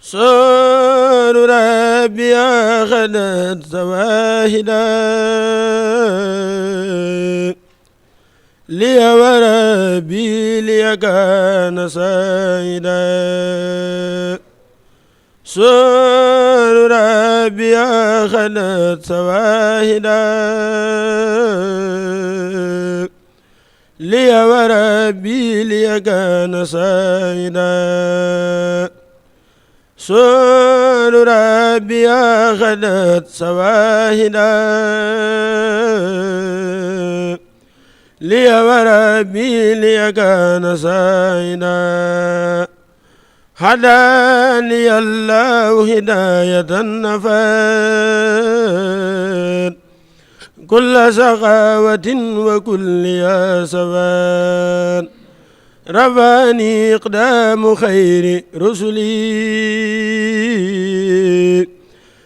سور ربي أخذت زواهدا لي وربي لي كان سيدا سور ربي أخذت زواهدا لي وربي لي كان سيدا سور ربي أخذت سواهدا لي وربي لي كان سيدا هداني الله هداية نفات كل سخاوة وكل ياسفات رفعني إقدام خير رسلي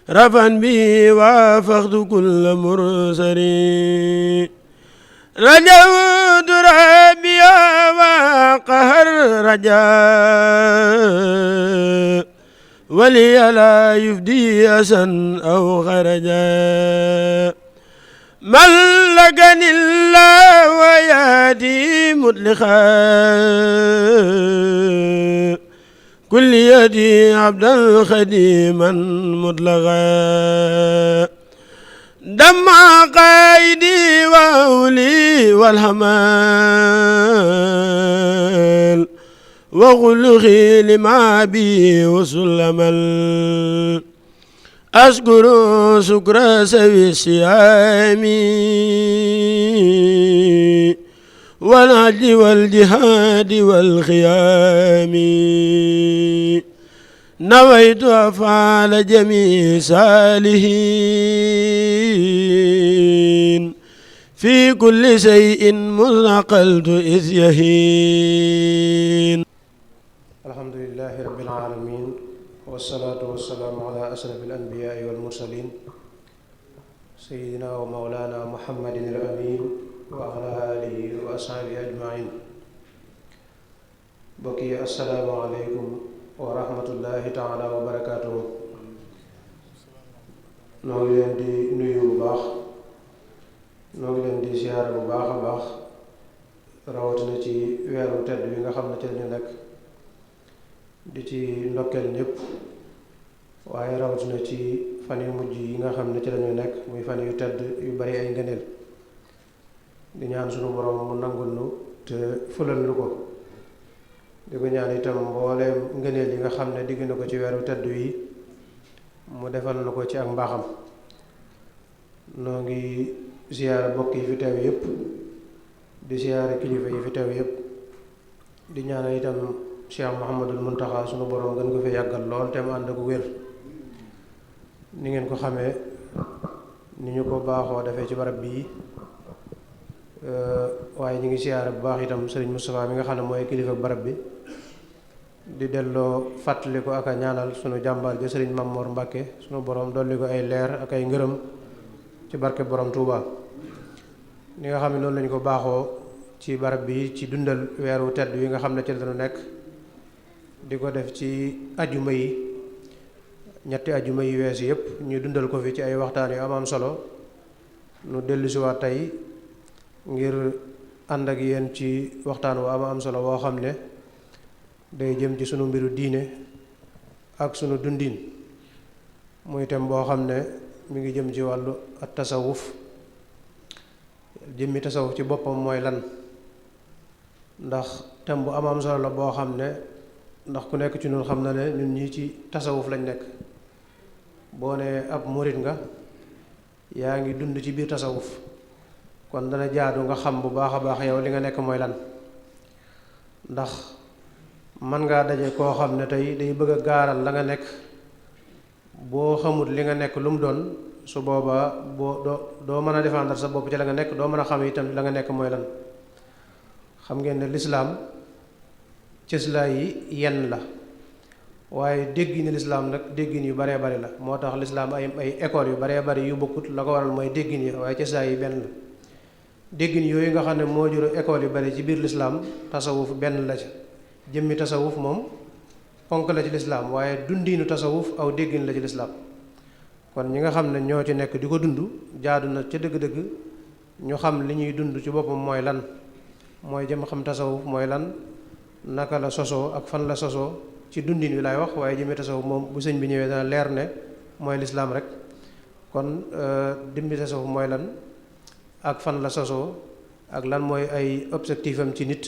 رفعا به وافقت كل مرسلي رجوت ربي وقهر رجاء ولي لا يفدي أسا أو خرجا ملكني الله وياتي مطلقا كل يدي عبدا خديما مطلقا دمع قايدي وأولي والحمال وغلخي لما بي وسلما أشكر شكر سوي الصيام والعدل والجهاد والخيام نويت أفعال جميع صالحين في كل شيء مذ إذ يهين. الحمد لله رب العالمين والصلاة والسلام على أشرف الأنبياء والمرسلين سيدنا ومولانا محمد الأمين وعلى آله وأصحابه أجمعين. بقي السلام عليكم ورحمة الله تعالى وبركاته. noo ngi leen di nuyu bu baax noo ngi leen di siyaare bu baax a baax rawatina ci weeru tedd bi nga xam ne ci lañu nekk di ci ndokkeel ñëpp waaye rawatina ci fan yu mujj yi nga xam ne ci lañu nekk muy fan yu tedd yu bari ay ngëneel di ñaan sunu borom mu nangul nu te fulal nu ko di ko ñaan itam mbooleem ngëneel yi nga xam ne digg na ko ci weeru tedd yi mu defal na ko ci ak mbaaxam. noo ngi siyaare bokk yi fi teew yépp di siyaare kilifa yi fi teew yépp di ñaanal itam Cheikh Mouhamadul Muntaxa sunu borom gën ko fi yàggal lool te mu ànd ak wér. ni ngeen ko xamee ni ñu ko baaxoo defee ci barab bii waaye ñu ngi siyaare bu baax itam Serigne Moustapha mi nga xam ne mooy kilifa barab bi di delloo fàttali ko ak a ñaanal sunu jàmbaar ji Serigne Mamor Mbàkke sunu borom dolli ko ay leer ak ay ngërëm ci barke borom Touba. ni nga xam ne noonu lañu ko baaxoo ci barab bi ci dundal weeru tedd wi nga xam ne ci lañu nekk di ko def ci ajuma yi ñetti ajuma yi weesu yépp ñu dundal ko fi ci ay waxtaan yu am solo nu dellusiwaat tey ngir ànd ak yéen ci waxtaan wu am solo woo xam ne day jëm ci sunu mbiru diine ak sunu dundin muy tem boo xam ne mi ngi jëm ci wàllu at tasawuf jëmmi tasawuf ci boppam mooy lan ndax tem bu am solo la boo xam ne ndax ku nekk ci ñun xam na ne ñun ñi ci tasawuf lañ nekk boo ne ab murit nga yaa ngi dund ci biir tasawuf kon dana jaadu nga xam bu baax a baax yow li nga nekk mooy lan. ndax man ngaa daje koo xam ne tey day bëgg a gaaral la nga nekk boo xamut li nga nekk lu mu doon su boobaa boo doo mën a défendre sa bopp ci la nga nekk doo mën a xam itam la nga nekk mooy lan. xam ngeen ne lislaam cëslaay yi yenn la waaye déggini lislaam nag déggin yu baree bari la moo tax lislaam ay école yu baree bari yu bokkut la ko waral mooy déggin yi waaye cëslaay yi benn la. déggin yooyu nga xam ne moo jur école yu bari ci biir lislaam tasawuf benn la ca jëmmi tasawuf moom ponk la ci lislaam waaye dundiinu tasawuf aw déggin la ci lislaam kon ñi nga xam ne ñoo ci nekk di ko dund jaadu na ca dëgg-dëgg ñu xam li ñuy dund ci boppam mooy lan mooy jëm xam tasawuf mooy lan naka la sosoo ak fan la sosoo ci dundin wi laay wax waaye jëmee tasawuf moom bu sëñ bi ñëwee dana leer ne mooy lislaam rek kon dimbi tasawuf mooy lan ak fan la sosoo ak lan mooy ay objectif am ci nit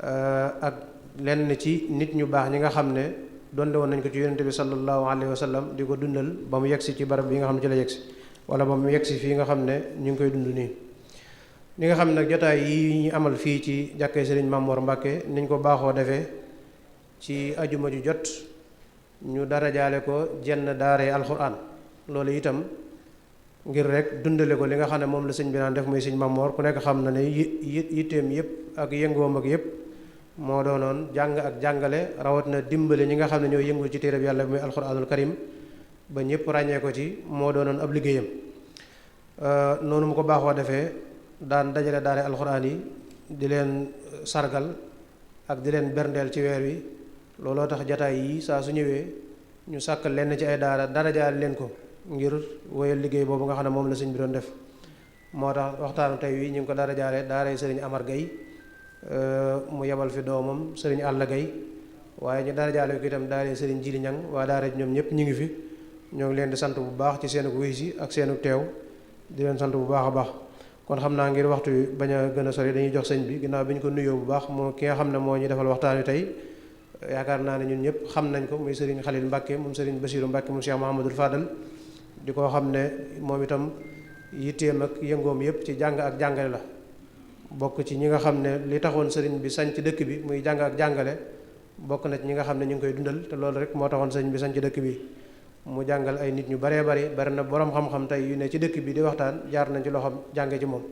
ak lenn ci nit ñu baax ñi nga xam ne donde woon nañ ko ci yonente bi sallallahu alayhi wa sallam di ko dundal ba mu yegsi ci barab bi nga xam ne ci la yegsi wala ba mu yegsi fii nga xam ne ñu ngi koy dund nii li nga xam ne nag jotaay yi ñu amal fii ci jàkkee Sëriñ Mamor Mbàkke niñ ko baaxoo defee ci ajuma ju jot ñu darajaale ko jenn daaree alxuraan loolu itam ngir rek dundale ko li nga xam ne moom la sëñ bi naan def muy sëñ Mamor ku nekk xam na ne yitteem yëpp ak yëngoom ak yëpp moo doonoon jàng ak jàngale rawat na dimbale ñi nga xam ne ñoo yëngu ci téereb yàlla bi muy alxuraanul karim ba ñëpp ràññee ko ci moo doonoon ab liggéeyam noonu mu ko baaxoo defee daan dajale daare alxuraan yi di leen sargal ak di leen berndeel ci weer wi looloo tax jataay yi saa su ñëwee ñu sàkkal lenn ci ay daara darajaal leen ko ngir woyal liggéey boobu nga xam ne moom la sëñ bi doon def moo tax waxtaanu tey wi ñu ngi ko darajaale daaray sëriñ Amar Gay mu yebal fi doomam sëriñ Alla Gay waaye ñu darajaale ko itam daaray sëriñ Jili Ñang waa daara ñoom ñëpp ñu ngi fi ñoo ngi leen di sant bu baax ci seenu wuy si ak seenu teew di leen sant bu baax a baax kon xam naa ngir waxtu wi bañ a gën a sori dañuy jox sëñ bi ginnaaw bi ñu ko nuyoo bu baax moo ki nga xam ne moo ñu defal waxtaan wi tey yaakaar naa ne ñun ñëpp xam nañ ko muy sëriñ Xalil Mbàkke moom sëriñ Basiiru Mbàkke moom Cheikh Mahamadul Fadal di ko xam ne moom itam yitteem ak yëngoom yëpp ci jàng ak jàngale la bokk ci ñi nga xam ne li taxoon sëriñ bi sañ ci dëkk bi muy jàng ak jàngale bokk na ci ñi nga xam ne ñu ngi koy dundal te loolu rek moo taxoon sëriñ bi sañ ci dëkk bi mu jàngal ay nit ñu baree bari na borom xam-xam tey yu ne ci dëkk bi di waxtaan jaar nañ ci loxoom jànge ci moom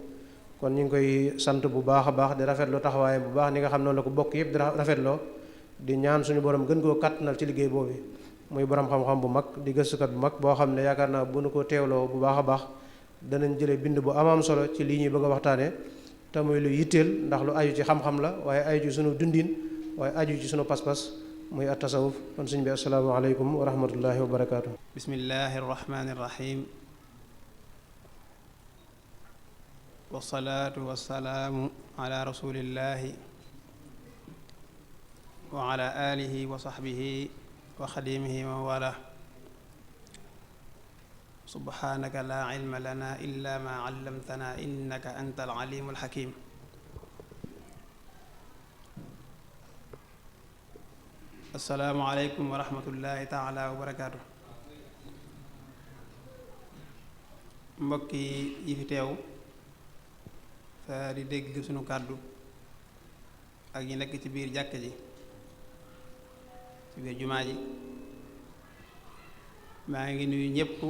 kon ñu ngi koy sant bu baax a baax di rafetlu taxawaayam bu baax ni nga xam noonu la ko bokk yëpp di rafetloo di ñaan suñu borom gën koo kàttanal ci liggéey boobu muy borom xam-xam bu mag di gëstukat bu mag boo xam ne yaakaar naa bu nu ko teewloo bu baax a baax danañ jëlee bind bu am solo ci lii ñuy bëgg a waxtaanee te muy lu yitteel ndax lu aju ci xam-xam la waaye aju ci sunu dundin waaye aju ci sunu pas-pas muy at tasawuf kon sëñ bi asalaamaaleykum wa rahmatullahi wa barakaatu. bismillahi arrahmani irrahim wasalaatu wasalaamu ala rasulillahi wa ala alihi wa sahbihi wa xadimihi wa wala subhanaka la ilma lana illa ma allamtana innaka anta alalimu alxakim assalaamu aleykum wa rahmatullahi taala wa barakaatu mbokki yi fi teew fa di dégg sunu kàddu ak ñi nekk ci biir jàkka ji ci biir jumaa ji maa ngi nuyu ñépp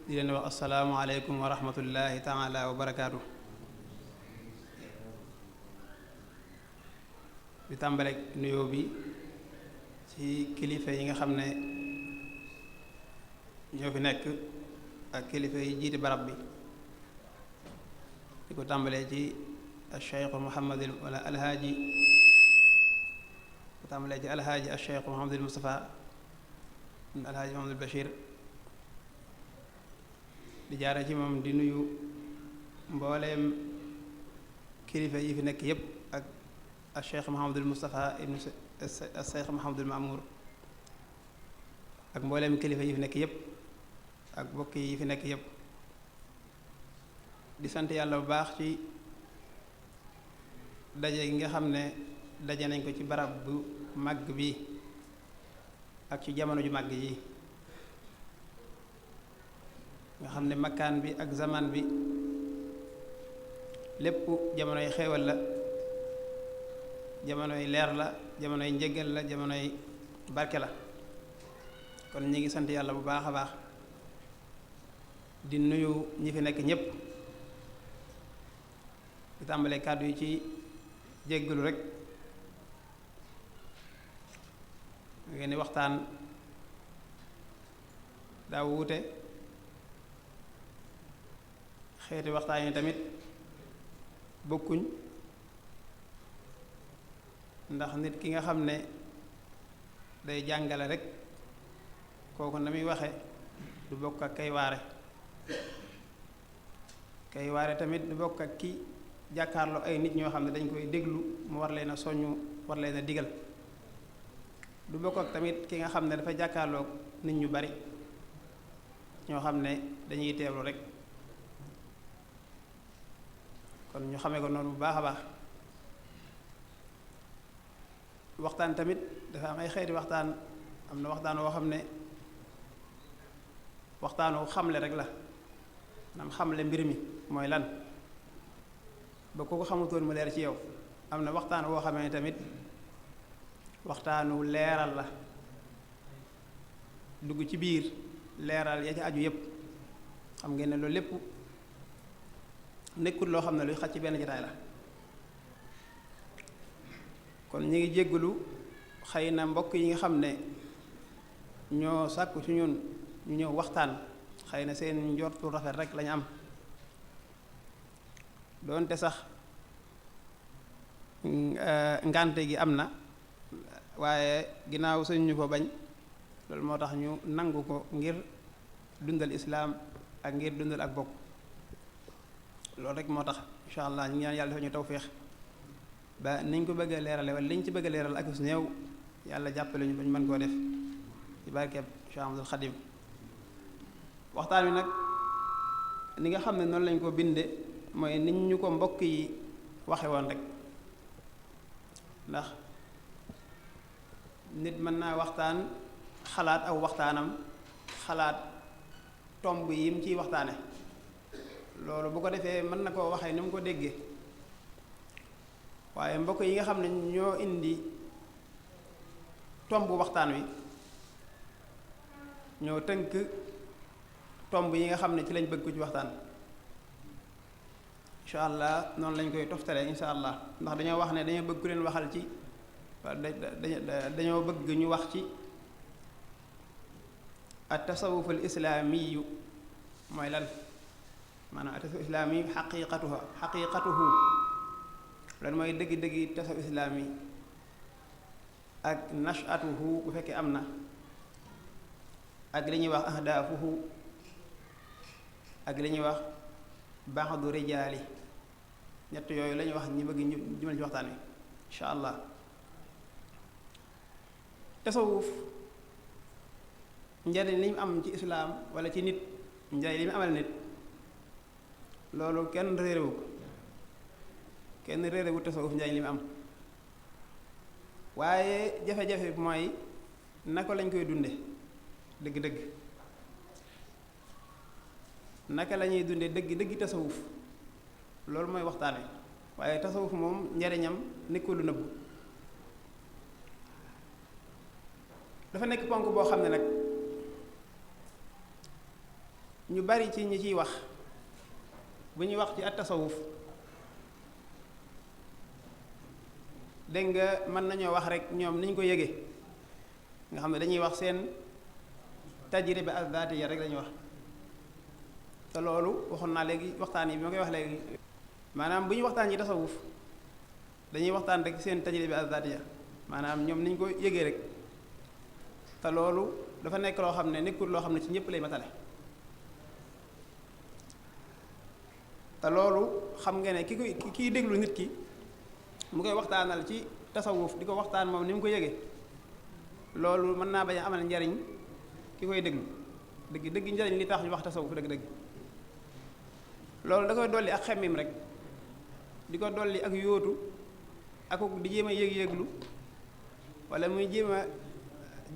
di leen wax assalaamu aleykum wa rahmatullahi taala wa barakaatu di tàmbale nuyoo bi ci kilifa yi nga xam ne ñoo fi nekk ak kilifa yi jiite barab bi di ko tàmbalee ci alcheikh Muhammadul wala alhaaji ko tàmbalee ci alhaaji alcheikh Muhammadul Mustafa alhaaji Muhammadul Bachir di jaare ci moom di nuyu mbooleem kilifa yi fi nekk yépp ak alcheikh Muhammadul Mustafa ibnu alcheikh Muhammadul Mamour ak mbooleem kilifa yi fi nekk yépp ak bokk yi fi nekk yépp di sant yàlla bu baax ci daje gi nga xam ne daje nañ ko ci barab bu màgg bi ak ci jamono ju màgg yi nga xam ne makkaan bi ak zaman bi lépp jamonoy xéewal la jamonoy leer la jamonoy njëggal la jamonoy barke la kon ñi ngi sant yàlla bu baax a baax di nuyu ñi fi nekk ñépp di tàmbalee kàddu yi ci jéggalu rek ngeen ni waxtaan daa wuute xeeti waxtaan yi tamit bokkuñ ndax nit ki nga xam ne day jàngale rek kooku na muy waxe du bokk ak kay waare tamit du bokk ak ki jàkkaarloo ay nit ñoo xam ne dañ koy déglu mu war leen a soññu war leen a digal du bokk ak tamit ki nga xam ne dafa jàkkaarloo nit ñu bari ñoo xam ne dañuy teewlu rek kon ñu xamee ko noonu bu baax a baax waxtaan tamit dafa am ay xeeti waxtaan am na waxtaan woo xam ne waxtaanu xamle rek la maanaam xamle mbir mi mooy lan ba ku ko xamutoon mu leer ci yow am na waxtaan woo xamee ne tamit waxtaanu leeral la dugg ci biir leeral ya ci aju yépp xam ngeen ne loolu lépp nekkul loo xam ne luy xaj ci benn jotaay la kon ñu ngi jéggalu xëy na mbokk yi nga xam ne ñoo sàkku ci ñun ñu ñëw waxtaan xëy na seen njortu rafet rek lañu am doonte sax ngànte gi am na waaye ginnaaw suñ ñu ko bañ loolu moo tax ñu nangu ko ngir dundal islaam ak ngir dundal ak bokk loolu rek moo tax incha allah ñu ngi ñaan yàlla dafa ñu tawféex ba niñ ko bëgg a leerale wala liñ ci bëgg a leeral ak su néew yàlla jàppale ñu ba ñu mën koo def ci barkeeb Cheikh Ahmadul Xadim waxtaan wi nag ni nga xam ne noonu lañ ko binde mooy nit ñu ko mbokk yi waxe woon rek ndax nit mën naa waxtaan xalaat aw waxtaanam xalaat tomb yi mu ciy waxtaane loolu bu ko defee mën na koo waxee ni mu ko déggee waaye mbokk yi nga xam ne ñoo indi tomb waxtaan wi ñoo tënk tomb yi nga xam ne ci lañ bëgg ko ci waxtaan incha allah noonu lañ koy toftale incha allah ndax dañoo wax ne dañoo bëgg ku leen waxal ci dañoo bëgg ñu wax ci at tasawuf al islaamiyu mooy lan maanaam at tasawuf islaami xaqiqatuhu lan mooy dëgg-dëggi tasawuf islaami ak nashatuhu bu fekkee am na ak li ñuy wax ahdaafuhu ak li ñuy wax ba'du rijaali ñett yooyu la ñuy wax ñi bëgg ñu jëmal ci waxtaan wi incha allah tasawuf njariñ li mu am ci islaam wala ci nit njariñ li mu amal nit loolu kenn réerewu ko kenn réerewu tasawuf njariñ li mu am waaye jafe-jafe bi mooy naka lañ koy dunde dëgg-dëgg naka la ñuy dunde dëgg tasawuf loolu mooy waxtaan wi waaye tasawuf moom njariñam nekkul lu nëbbu dafa nekk ponk boo xam ne nag ñu bari ci ñi ciy wax bu ñuy wax ci at tasawuf dégg nga mën nañoo wax rek ñoom niñ ko yëgee nga xam ne dañuy wax seen tajriba az-zaatiyya rek lañuy wax te loolu waxoon naa léegi waxtaan yi bi ma koy wax léegi maanaam bu ñuy waxtaan ci tasawuf dañuy waxtaan rek seen tajriba az-zaatiyya maanaam ñoom niñ ko yëgee rek te loolu dafa nekk loo xam ne nekkul loo xam ne ci ñëpp lay matale te loolu xam nga ne kiy déglu nit ki mu koy waxtaanal ci tasawuf di ko waxtaan moom ni mu ko yëgee loolu mën naa bañ a amal njariñ ki koy déglu dëgg njariñ li tax ñu wax tasawuf dëgg loolu da koy dolli ak xemmim rek di ko dolli ak yóotu ak di jéem a yëg-yëglu wala muy jéem a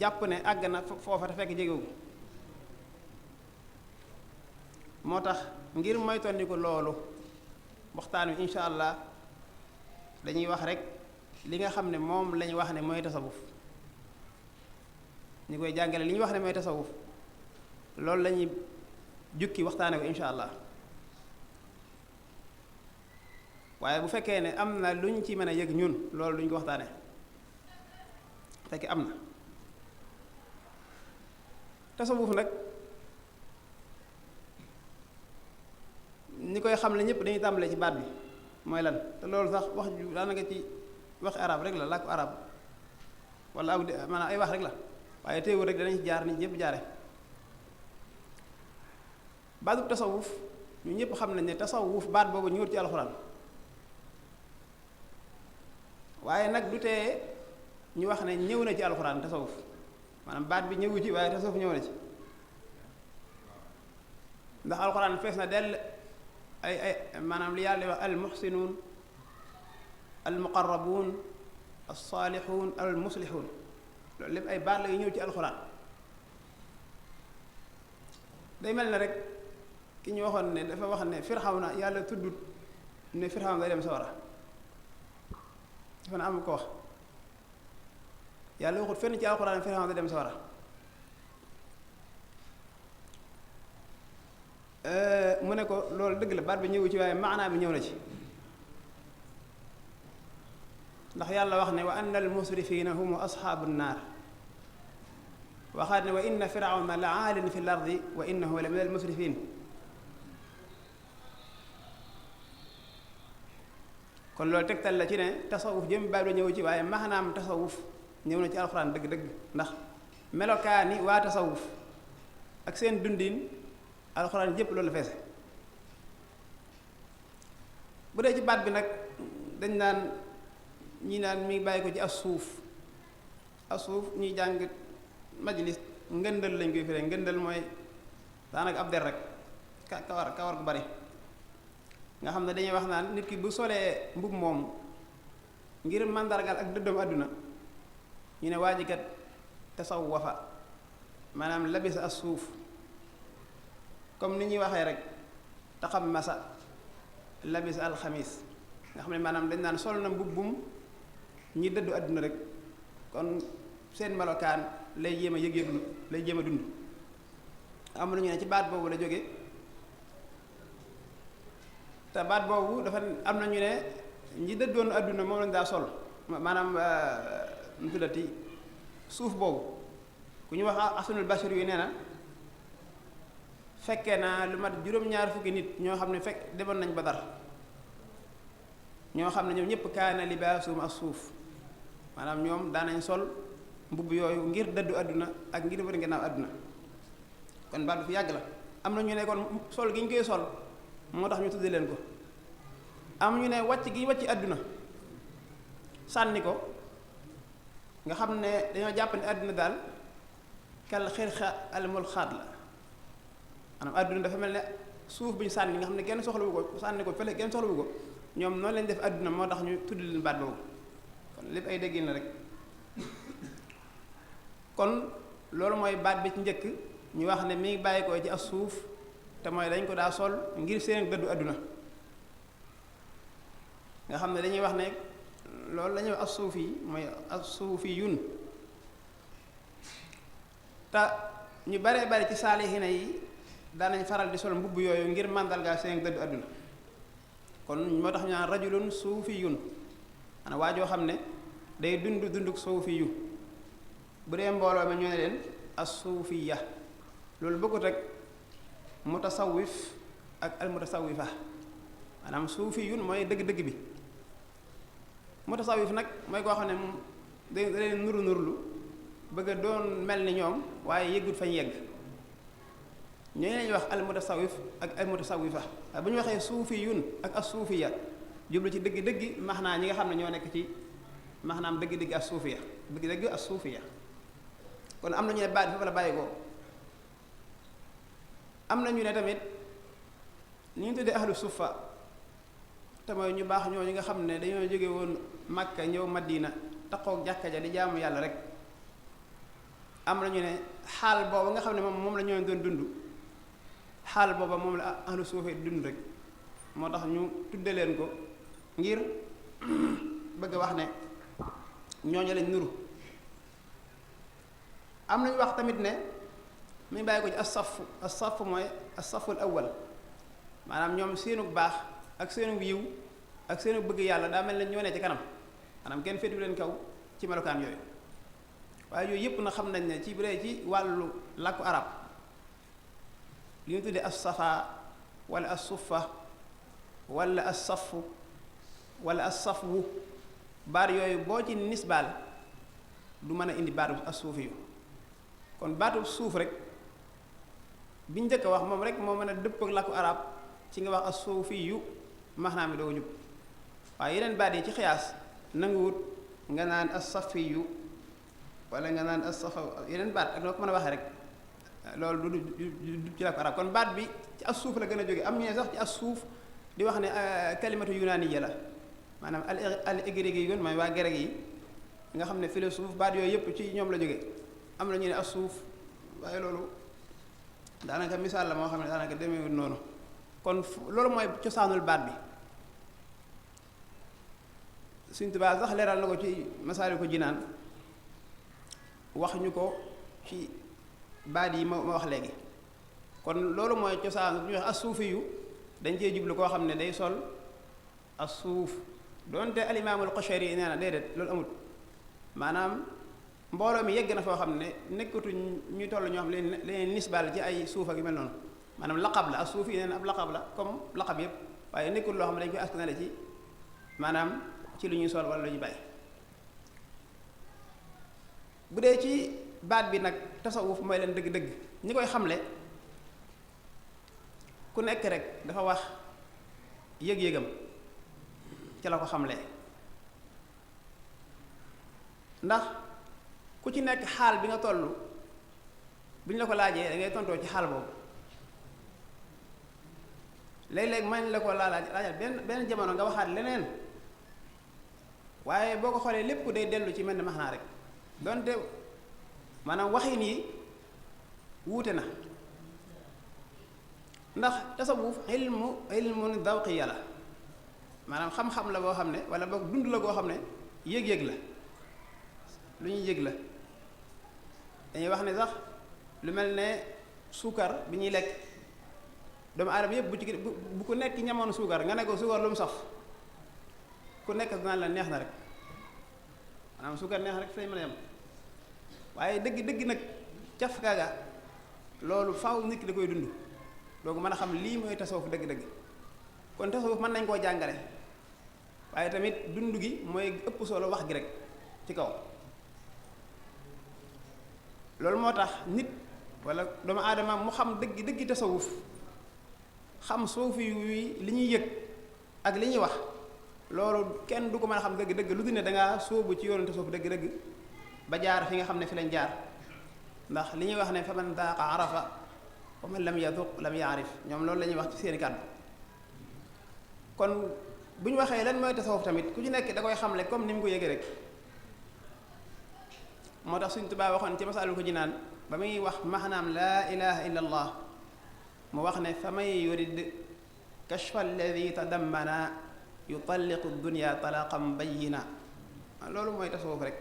jàpp ne àgg na foofa te fekk jegewu moo tax ngir moytandiku loolu waxtaan wi incha allah dañuy wax rek li nga xam ne moom lañu wax ne mooy tasawuf ñu koy jàngale li ñu wax ne mooy tasawuf loolu la ñuy jukki waxtaane ko incha allah waaye bu fekkee ne am na lu ñu ci mën a yëg ñun loolu duñ ko waxtaane fekk am na tasawuf nag ñi koy xam ne ñëpp dañuy tàmbalee ci baat bi mooy lan te loolu sax wax ju daanaka ci waxi arab rek la làkku arab wala aw maanaam ay wax rek la waaye teewul rek danañ ci jaar nit ñëpp jaare baatub tasawuf ñu ñëpp xam nañ ne tasawuf baat boobu ñëwut ci alxuraan waaye nag du tee ñu wax ne ñëw na ci alxuraan tasawuf maanaam baat bi ñëwu ci waaye tasawuf ñëw na ci ndax alxuraan fees na dell ay maanaam li yàlla wax al muhsinuun al muqarrabuun al saalixuun al muslixuun loolu lépp ay baat la yu ñëw ci alxuraan day mel ne rek ki ñu waxoon ne dafa wax ne Firawna yàlla tuddut ne Firawna day dem sawara dafa ne am ko wax yàlla waxut fenn ci alxuraan Firawna day dem sawara mu ne ko loolu dëgg la baat bi ñëwu ci waaye maanaa bi ñëw na ci ndax yàlla wax ne wa anna al musrifina humu asxaabu nnaar waxaat ne wa inna firawna la aalin fi l ardi wa innahu la min al musrifin kon loolu tegtal la ci ne tasawuf jëm baat bi ñëw ci waaye maanaam tasawuf ñëw na ci alxuraan dëgg-dëgg ndax melokaani waa tasawuf ak seen dundin alxuraan jëpp loolu la feese bu dee ci baat bi nag dañ naan ñi naan mi ngi bàyyi ko ci as suuf ñuy jàng majlis ngëndal lañ koy firee ngëndal mooy daanaka ab der rek kawar gu bari nga xam ne dañuy wax naan nit ki bu solee mbub moom ngir màndargal ak dëddoom àdduna ñu ne waa ji kat tasawwafa maanaam labisa as suuf comme ni ñuy waxee rek taxam masa labisa alxamis nga xam ne maanaam dañ naan sol na mbubbum ñi dëddu àdduna rek kon seen melokaan lay jéem a yëg-yëglu lay jéem a dund am na ñu ne ci baat boobu la jóge te baat boobu dafa am na ñu ne ñi dëddoon àdduna moom lañ daa sol maanaam nu tuddati suuf boobu ku ñu wax asunul bashir yu nee na fekkee naa lu mat juróom-ñaar fukki nit ñoo xam ne fekk demoon nañ Badar ñoo xam ne ñoom ñëpp kaana libaasum as suuf maanaam ñoom daanañ sol mbubb yooyu ngir dëddu àdduna ak ngir wër gannaaw àdduna kon baat bu fi yàgg la am na ñu ne kon sol gi ñu koy sol moo tax ñu tudde leen ko am ñu ne wàcc gi wàcc àdduna sànni ko nga xam ne dañoo jàpp ne àdduna daal kal xirxa almul xaat la maanaam àdduna dafa mel ne suuf bu ñu sànni nga xam ne kenn soxlawu ko sànni ko fële kenn soxlawu ko ñoom noonu lañ def àdduna moo tax ñu tudd leen baat boobu kon lépp ay déggin la rek kon loolu mooy baat bi ci njëkk ñu wax ne mi ngi bàyyi ko ci as suuf te mooy dañ ko daa sol ngir seen dëddu àdduna nga xam ne dañuy wax ne loolu la ñuy wax as suuf yi mooy as suufi yun te ñu baree bari ci saalixina yi daanañ faral di sol mbubb yooyu ngir màndarga seen dëddu àdduna kon moo tax ñu naan rajulun suufiyun ana waa joo xam ne day dunduk suufi yu bu dee mbooloo mi ñu ne leen as suufiya loolu bëggut rek mutasawif ak al mutasawifa maanaam suufiyun mooy dëgg-dëgg bi mutasawif nag mooy koo xam ne moom da leen nurlu bëgg a doon mel ni ñoom waaye yëggut fañ yegg ñooñu lañuy wax al mutasawif ak al mutasawifa waaye bu ñu waxee suufiyun ak as suufiya jublu ci dëgg-dëgg maxnaa ñi nga xam ne ñoo nekk ci maxnaam dëgg-dëgg as suufiya dëgg-dëgg as suufiya kon am na ñu ne baat foofu la bàyyi ko am na ñu ne tamit ni ñu tuddee ahlu suffa te mooy ñu baax ñooñu nga xam ne dañoo jóge woon Makka ñëw Madina taxoog jàkka ja di jaamu yàlla rek am na ñu ne xaal booba nga xam ne moom la ñoo doon dund xaal booba moom la ahlu suufa dund rek moo tax ñu tudde leen ko ngir bëgg a wax ne ñooñu lañ nuru am nañu wax tamit ne mi bàyyi ko ci as-saf mooy as-saful awwal maanaam ñoom seenu baax ak seenu yiw ak seenu bëgg yàlla daa mel ne ñoo ne ci kanam maanaam kenn féetu leen kaw ci melokaan yooyu waaye yooyu yëpp na xam nañ ne ci bu dee ci wàllu làkku arab li ñu tuddee as-safa wala as-suffa wala as-safu wala as-safwu baat yooyu boo ci nisbaal du mën a indi baatu as suufi yu kon baatu suuf rek biñ njëkk a wax moom rek moo mën a dëpp ak làkku arab ci nga wax as suufi yu maanaam mi doo jub waaye yeneen baat yi ci xiyaas nanguwut nga naan as safi yu wala nga naan as safa yeneen baat ak noo ko mën a waxee rek loolu du ci làkku arab kon baat bi ci as suuf la gën a jóge am ñu ne sax ci as suuf di wax ne kalimatu yunaaniya la maanaam al égrégé yoon mooy waa grec yi nga xam ne philosophe baat yooyu yëpp ci ñoom la jóge am na ñu ne as suuf waaye loolu daanaka misaal la moo xam ne daanaka demeewul noonu kon loolu mooy cosaanul baat bi Sëriñ Tuubaa sax leeral na ko ci Masaalikul Jinaan wax ñu ko ci baat yi ma wax léegi kon loolu mooy cosaan ñu wax as suufi yu dañ cee jublu koo xam ne day sol as suuf doonte alimaamul Qushayri nee na déedéet loolu amut maanaam mbooloo mi yegg na foo xam ne nekkatuñ ñuy toll ñoo xam leen nisbal ci ay suuf ak yu mel noonu maanaam laqab la as suuf yi nee na ab laqab la comme laqab yépp waaye nekkul loo xam ne dañ koy askanale ci maanaam ci lu ñuy sol wala lu ñuy bàyyi bu dee ci baat bi nag tasawuf mooy leen dëgg-dëgg ñi koy xamle ku nekk rek dafa wax yëg-yëgam ci la ko xamle ndax ku ci nekk xaal bi nga toll bu ñu la ko laajee da ngay tontoo ci xaal boobu léeg-léeg mañ la ko laajal benn jamono nga waxaat leneen waaye boo ko xoolee lépp day dellu ci mel ni max naa rek donte maanaam waxin yi wuute na ndax tasawuf ilmun dawqiya la maanaam xam-xam la boo xam ne wala boog dund la boo xam ne yëg-yëg la lu ñuy yëg la dañuy wax ne sax lu mel ne suukar bi ñuy lekk doomu aadama yëpp bu ku nekk ñamoon suukar nga ne ko suukar lu mu saf ku nekk dinaan la neex na rek maanaam suukar neex rek fay mën a yem waaye dëgg nag caf kaaga loolu faaw nit ki da koy dund doogu mën a xam lii mooy tasawuf dëgg-dëgg kon tasawuf mën nañ koo jàngale waaye tamit dund gi mooy ëpp solo wax gi rek ci kaw loolu moo tax nit wala doomu aadama mu xam dëgg tasawuf xam suufi yi li ñuy yëg ak li ñuy wax loolu kenn du ko mën a xam dëgg-dëgg lu dul ne dangaa sóobu ci yoonu tasawuf dëgg-dëgg ba jaar fi nga xam ne fi lañ jaar ndax li ñuy wax ne fa man daaqa arafa wa man lam yaduq lam yaarif ñoom loolu la ñuy wax ci seeni kàddu kon bu ñu waxee lan mooy tasawuf tamit ku ci nekk da koy xamle comme ni mu ko yëgee rek moo tax Sëriñ Tuubaa waxoon ci Masaalikul Jinaan ba muy wax maanaam laa ilaha illa allah mu wax ne fa may yurid kashfa alladi tadammana yutalliqu dunya talaqan bayyina loolu mooy tasawuf rek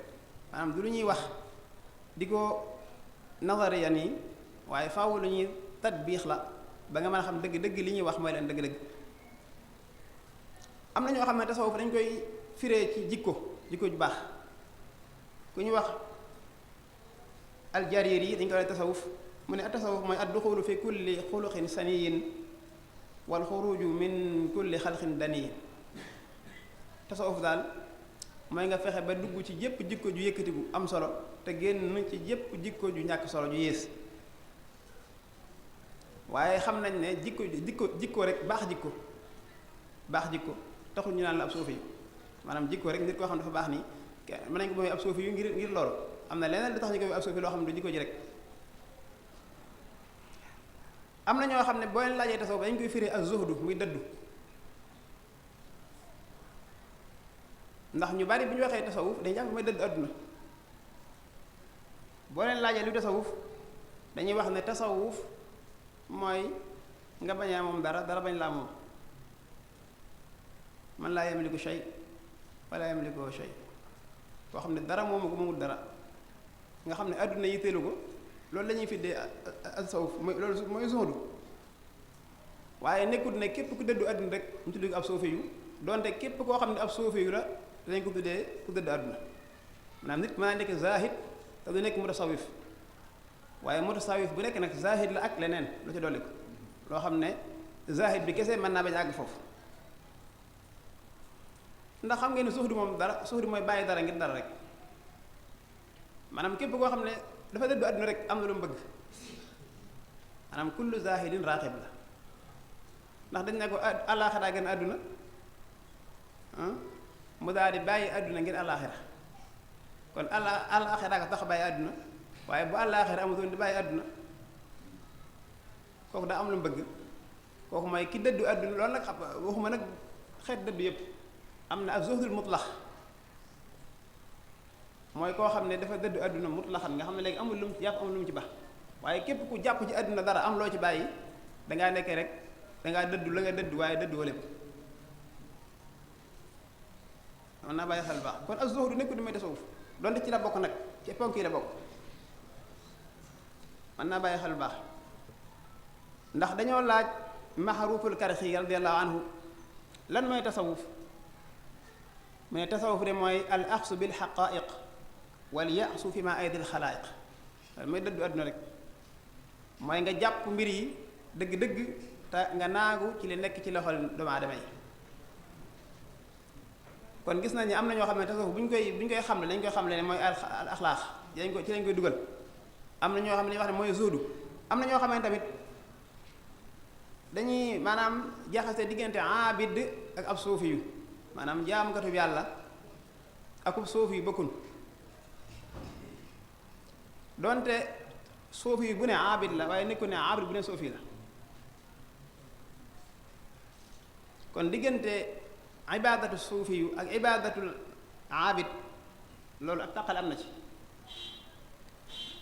maanaam du lu ñuy wax di ko nazariya nii waaye faaw lu ñuy tatbiix la ba nga mën a xam dëgg-dëgg li ñuy wax mooy leen dëgg-dëgg am na ñoo xam ne tasawuf dañ koy firee ci jikko ju baax ku ñu wax aljariri yi dañ koy tasawuf mu ne tasawuf mooy adduxulu fi kulli xuluqin saniyin wal xuruju min kulli xalqin daniyin tasawuf daal mooy nga fexe ba dugg ci jépp jikko ju yëkkatiku am solo te génn ci jépp jikko ju ñàkk solo ju yées waaye xam nañ ne jikko rek baax jikko taxul ñu naan la ab suufi yu maanaam jikko rek nit koo xam dafa baax nii mën nañ ko mooy ab suufi yu ngir loolu am na leneen lu tax ñu koy ab suufi loo xam ne du jikko ji rek am na ñoo xam ne boo leen laajee tasawuf dañ koy firee ak zuhdu muy dëddu ndax ñu bari bu ñu waxee tasawuf dañu jàpp mooy dëdd àdduna boo leen laajee lu tasawuf dañuy wax ne tasawuf mooy nga bañ a moom dara bañ laa moom man laa yamliku shay wala yamliku shay koo xam ne dara moomu ko moomul dara nga xam ne àdduna yitteelu ko loolu la ñuy fiddee tasawuf loolu mooy zuhdu waaye nekkut ne képp ku dëddu àdduna rek ñu tudd ko ab suufi yu donte képp koo xam ne ab suufi yu la danañ ko tuddee ku dëdd àdduna maanaam nit mën naa nekk zahid te du nekk mutasawif waaye mutasawif bu nekk nag zahid la ak leneen lu ci dolli ko loo xam ne zahid bi kese mën naa bañ àgg foofu ndax xam ngeen ne zuhdu moom dara zuhdu mooy bàyyi dara ngir dara rek maanaam képp koo xam ne dafa dëddu àdduna rek am na lu mu bëgg maanaam kullu zahidin raqib la ndax dañ ne ko àllaaxira gën àdduna mu daal di bàyyi àdduna ngir àllaaxira kon àllaaxira ko tax bàyyi àdduna waaye bu àllaaxira amutoon di bàyyi àdduna kooku daa am lu mu bëgg kooku mooy ki dëddu àdduna loolu nag xam waxuma nag xeet dëddu yëpp am na ak zuhdul mutlax mooy koo xam ne dafa dëddu àdduna mutlaxan nga xam ne léegi amul lu mu ci jàpp amul lu mu ci baax waaye képp ku jàpp ci àdduna dara am loo ci bàyyi dangaa nekkee rek dangaa dëddu la nga dëddu waaye dëddu wa lépp mën naa bàyyi xel baax kon ak zuhdu nekkul ni may tasawuf donte ci la bokk nag ci ponk yi la bokk mën naa bàyyi xel baax ndax dañoo laaj Maxruuful Karxi radiyallahu anhu lan mooy tasawuf mu ne tasawuf de mooy al axsu bil xaqaiq wal yaxsu fi ma aydil xalaayiq mooy dëddu àdduna rek mooy nga jàpp mbir yi dëgg-dëgg te nga naagu ci li nekk ci loxol doomu aadama yi kon gis nañ ni am na ñoo xam ne tasawuf bu ñu koy xamle dañ koy xamle ne mooy al axlaax ci lañ koy dugal am na ñoo xam ne dañuy wax ne mooy zuhdu am na ñoo xam ne tamit dañuy maanaam jaxase diggante abid ak ab suufi yu maanaam jaamukatu yàlla akub suufi yu bokkun donte suufi yu bu ne abid la waaye nekkul ne abid bu ne suufi la kon diggante ibadatu suufi yu ak ibadatul abid loolu ak taqal am na ci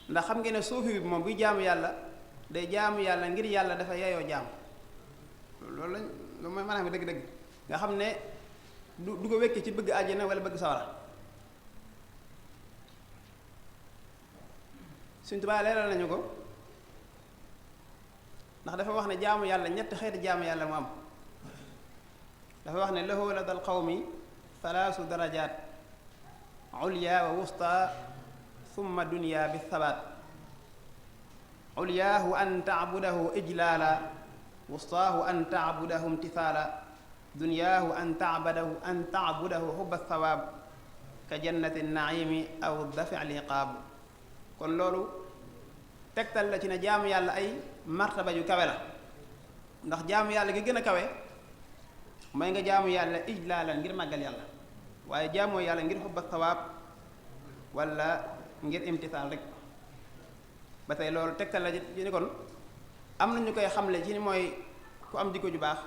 ndax xam ngeen ne suufi bi moom buy jaamu yàlla day jaamu yàlla ngir yàlla dafa yeyoo jaamu loolu mooy maanaam dëgg-dëgg nga xam ne du ko wekki ci bëgg àjjana wala bëgg sawara Sëñ Tuubaa leeral nañu ko ndax dafa wax ne jaamu yàlla ñetti xeeti jaamu yàlla mu am dafa wax ne lahu la dal qawmi thalaasu darajaat ulya wa wusta thumma dunya bi thabaat ulyaahu an tacbudahu ijlaala wustaahu an tacbudahu imtithaala dunyaahu an tacbudahu xubba thawaab ka jannati naimi aw dafi liqaab kon loolu tegtal la ci ne jaamu yàlla ay martaba yu kawe la ndax jaamu yàlla gi gën a kawe mooy nga jaamu yàlla ijlaalan ngir màggal yàlla waaye jaamoo yàlla ngir xubba thawaab wala ngir imtithaal rek ba tey loolu tegtal la ci ni kon am na ñu koy xamle ci ni mooy ku am jikko ju baax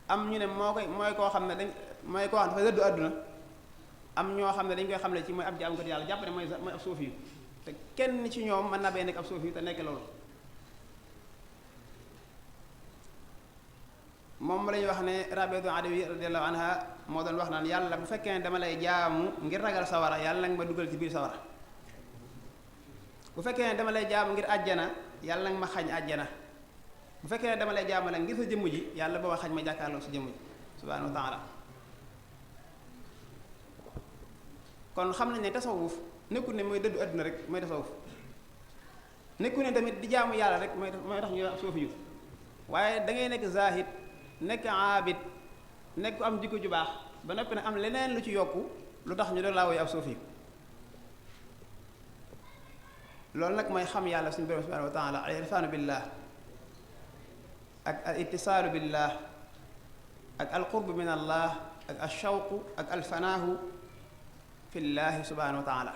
am ñu ne mooy koo xam ne mooy koo xam ne dafa dëddu àdduna am ñoo xam ne dañ koy xamle ci mooy ab jaamu ko yàlla jàpp ne mooy ab suufi yu te kenn ci ñoom mën na bee nekk ab suufi yu te nekk loolu moom la ñuy wax ne Rabiatu Adawi radiyallahu anha moo doon wax naan yàlla bu fekkee ne dama lay jaamu ngir ragal sawara yàlla nag ma dugal ci biir sawara bu fekkee ne dama lay jaamu ngir àjjana yàlla nag ma xañ àjjana bu fekkee ne dama lay jaamu nag ngir sa jëmm ji yàlla booba xañ ma jàkkaarloo sa jëmm ji subhaanahu wa taala kon xam nañ ne tasawuf nekkul ne mooy dëddu àdduna rek mooy tasawuf nekkul ne tamit di jaamu yàlla rek mooy tax ñu ab suufi yu waaye da ngay nekk zahid nekk aabid nekk am jikko ju baax ba noppi ne am leneen lu ci yokku lu tax ñu doon laa woy ab suufi yu loolu nag mooy xam yàlla suñu borom subhanahu wa taala al irfaanu billah ak al ittisaalu billah ak al qurb min allah ak al shawqu ak al fanaahu fillaahi subhanahu wa taala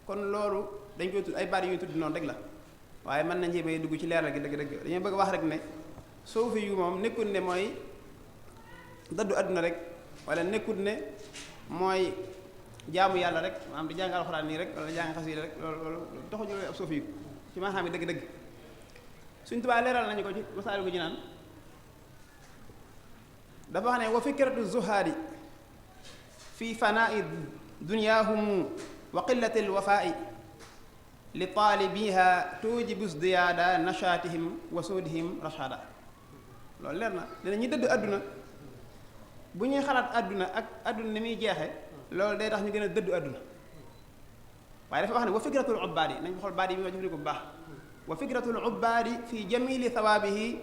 kon loolu dañ koy tudd ay baat yu ñu tudd noonu rek la waaye mën nañ ci may dugg ci leeral gi dëgg-dëgg dañoo bëgg wax rek ne suufi yu moom nekkul ne mooy dëddu àdduna rek wala nekkul ne mooy jaamu yàlla rek maanaam di jàng alxuraan nii rek wala jàng xasida rek loolu taxuñu ab suufi yu ci maa xam ne dëgg-dëgg Sëñ Tuubaa leeral nañu ko ci Masaalikul Jinaan dafa wax ne wa fikratu zuhaadi fi fanaa'i dunyaahum wa qillati alwafaa'i li taalibiha tujibu izdiyaada nashaatihim wa suudihim rashaada loolu leer na dina ñi dëdd àdduna bu ñuy xalaat àdduna ak àdduna ni muy jeexe loolu day tax ñu gën a dëddu àdduna waaye dafa wax ne wa fikratul ubbaadi nañ xool baat yi bi ma jëfandikoo bu baax wa fikratul ubbaadi fi jamili thawaabihi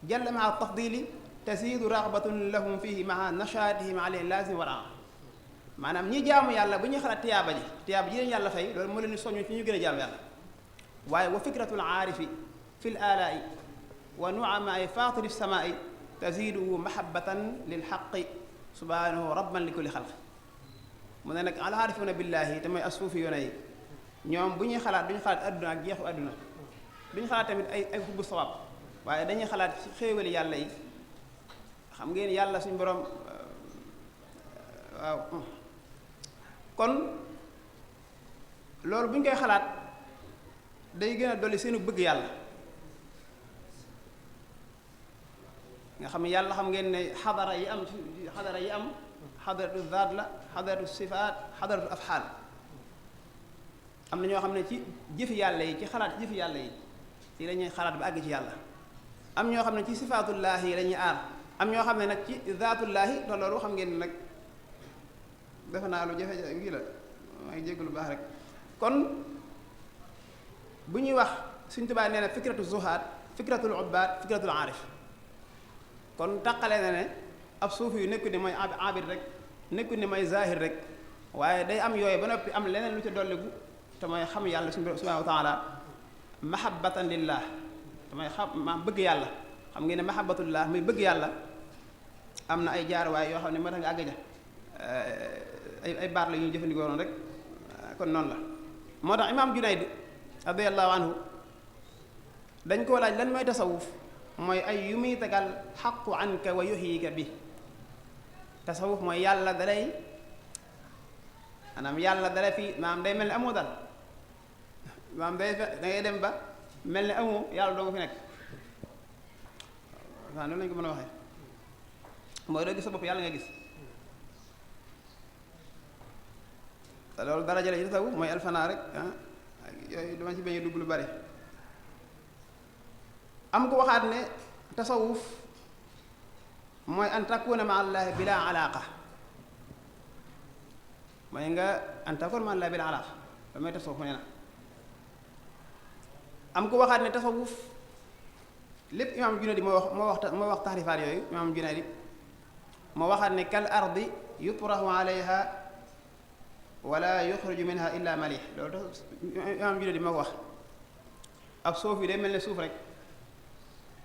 jalla maa tafdili tasiidu raxbatun lahum fihi maa nashaatihim alayhi laazim wara maanaam ñi jaamu yàlla bu ñuy xalaat tiyaaba ji leen yàlla fay loolu moo leen di soññu ci ñu gën a jaamu yàlla waaye wa fikratul aarifi fi l alaai wa nuamaai fatiri samaai taziduhu mahabatan lil xaqi subhanahu rabban li kulli xalq mu ne nag al aarifuna billahi te mooy asuufi yoona yi ñoom bu ñuy xalaat duñu xalaat adduna ak jeexu adduna duñu xalaat tamit ay xubbu sawaab waaye dañuy xalaat ci xéewali yàlla yi xam ngeen yàlla suñu borom waaw kon loolu bu ñu koy xalaat day gën a dolli seenu bëgg yàlla nga xam ne yàlla xam ngeen ne xadara yi am xadaratu zaat la xadaratu sifaat xadaratu afxaal am na ñoo xam ne ci jëfi yàlla yi ci xalaat jëfi yàlla yi ci la ñuy xalaat ba àgg ci yàlla am ñoo xam ne ci sifaatullaahi yi la ñuy aar am ñoo xam ne nag ci zaatullaahi te loolu xam ngeen ne nag defe naa lu jafe ngi la maa ngi jégg lu baax rek kon bu ñuy wax Sëriñ Tuubaa nee na fikratu zuhaad fikratul ubbaad fikratul aarif kon taqale na ne ab suufi yu nekku ni mooy abid rek nekku ni mooy zahir rek waaye day am yooyu ba noppi am leneen lu ca dolligu te mooy xam yàlla subhaanahu wa taala mahabbatan lillah te mooy xam ma bëgg yàlla xam ngeen ne mahabbatullah muy bëgg yàlla am na ay jaar waaye yoo xam ne moo tax nga àgg ja ay baat la ñuy jëfandikoo noonu rek kon noonu la moo tax imaam Junayd radiyallahu anhu dañ koo laaj lan mooy tasawuf mooy ay yu muy tegal xaqu anka wa yuhyika bi tasawuf mooy yàlla dalay maanaam yàlla dalay fii maanaam day mel ni amoo dal maanaam day da ngay dem ba mel ni amoo yàlla doo nga fi nekk waaw noonu lañu ko mën a waxee mooy doo gis sa bopp yàlla nga gis te loolu daraja la ci tasawuf mooy alfanaa rek yooyu dama ci bañ a dugg lu bari am ko waxaat ne tasawuf mooy an takuna ma allahi bila alaqa mooy nga an takuna ma allahi bila alaqa loolu mooy tasawuf nee na am ko waxaat ne tasawuf lépp imaam Junayd moo wax taxrifaat yooyu imaam Junayd moo waxaat ne kal ardi yutrahu alayha wala yuxriju minha illa malih loolu imaam Junayd moo ko wax ab suuf yi day mel ne suuf rek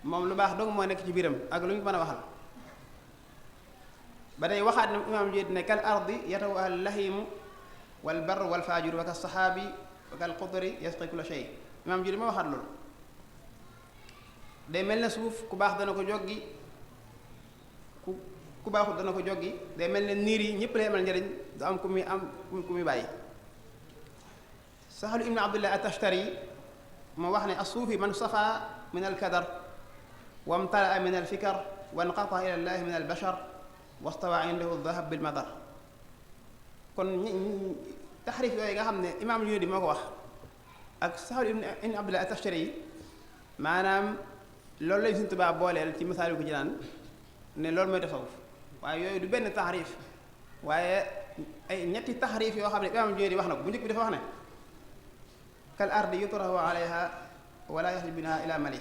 moom lu baax dong moo nekk ci biiram ak lu ñu mën a waxal ba day waxaat ne imaam Junayd ne kal ardi yatawa al lahimu wal barr wal fajir wa ka saxaabi wa kal qudri yasqi kulla shay imaam Junayd moo waxaat loolu day mel ne suuf ku baax dana ko joggi ku baaxut dana ko joggi day mel ne niir yi ñëpp lay amal njëriñ du am ku muy bàyyi Sahlu ibn Abdullah at-Tashtari moo wax ne as-suufi man safa min al-kadar wa amtala'a min al-fikar wa inqata ila llahi min al-bashar wastawa indahu adh-dhahab bil-madar kon taxrif yooyu nga xam ne imaam Junayd moo ko wax ak Sahlu ibn Abdullah at-Tashtari maanaam loolu lañ Sëriñ Tuubaa booleel ci Masaalikul Jinaan ne loolu mooy tasawuf waaye yooyu du benn taxrif waaye ay ñetti taxrif yoo xam ne imaam Junayd wax na ko bu njëkk bi dafa wax ne kal ardi yutrahu alayha wala yaxruju minha ila malih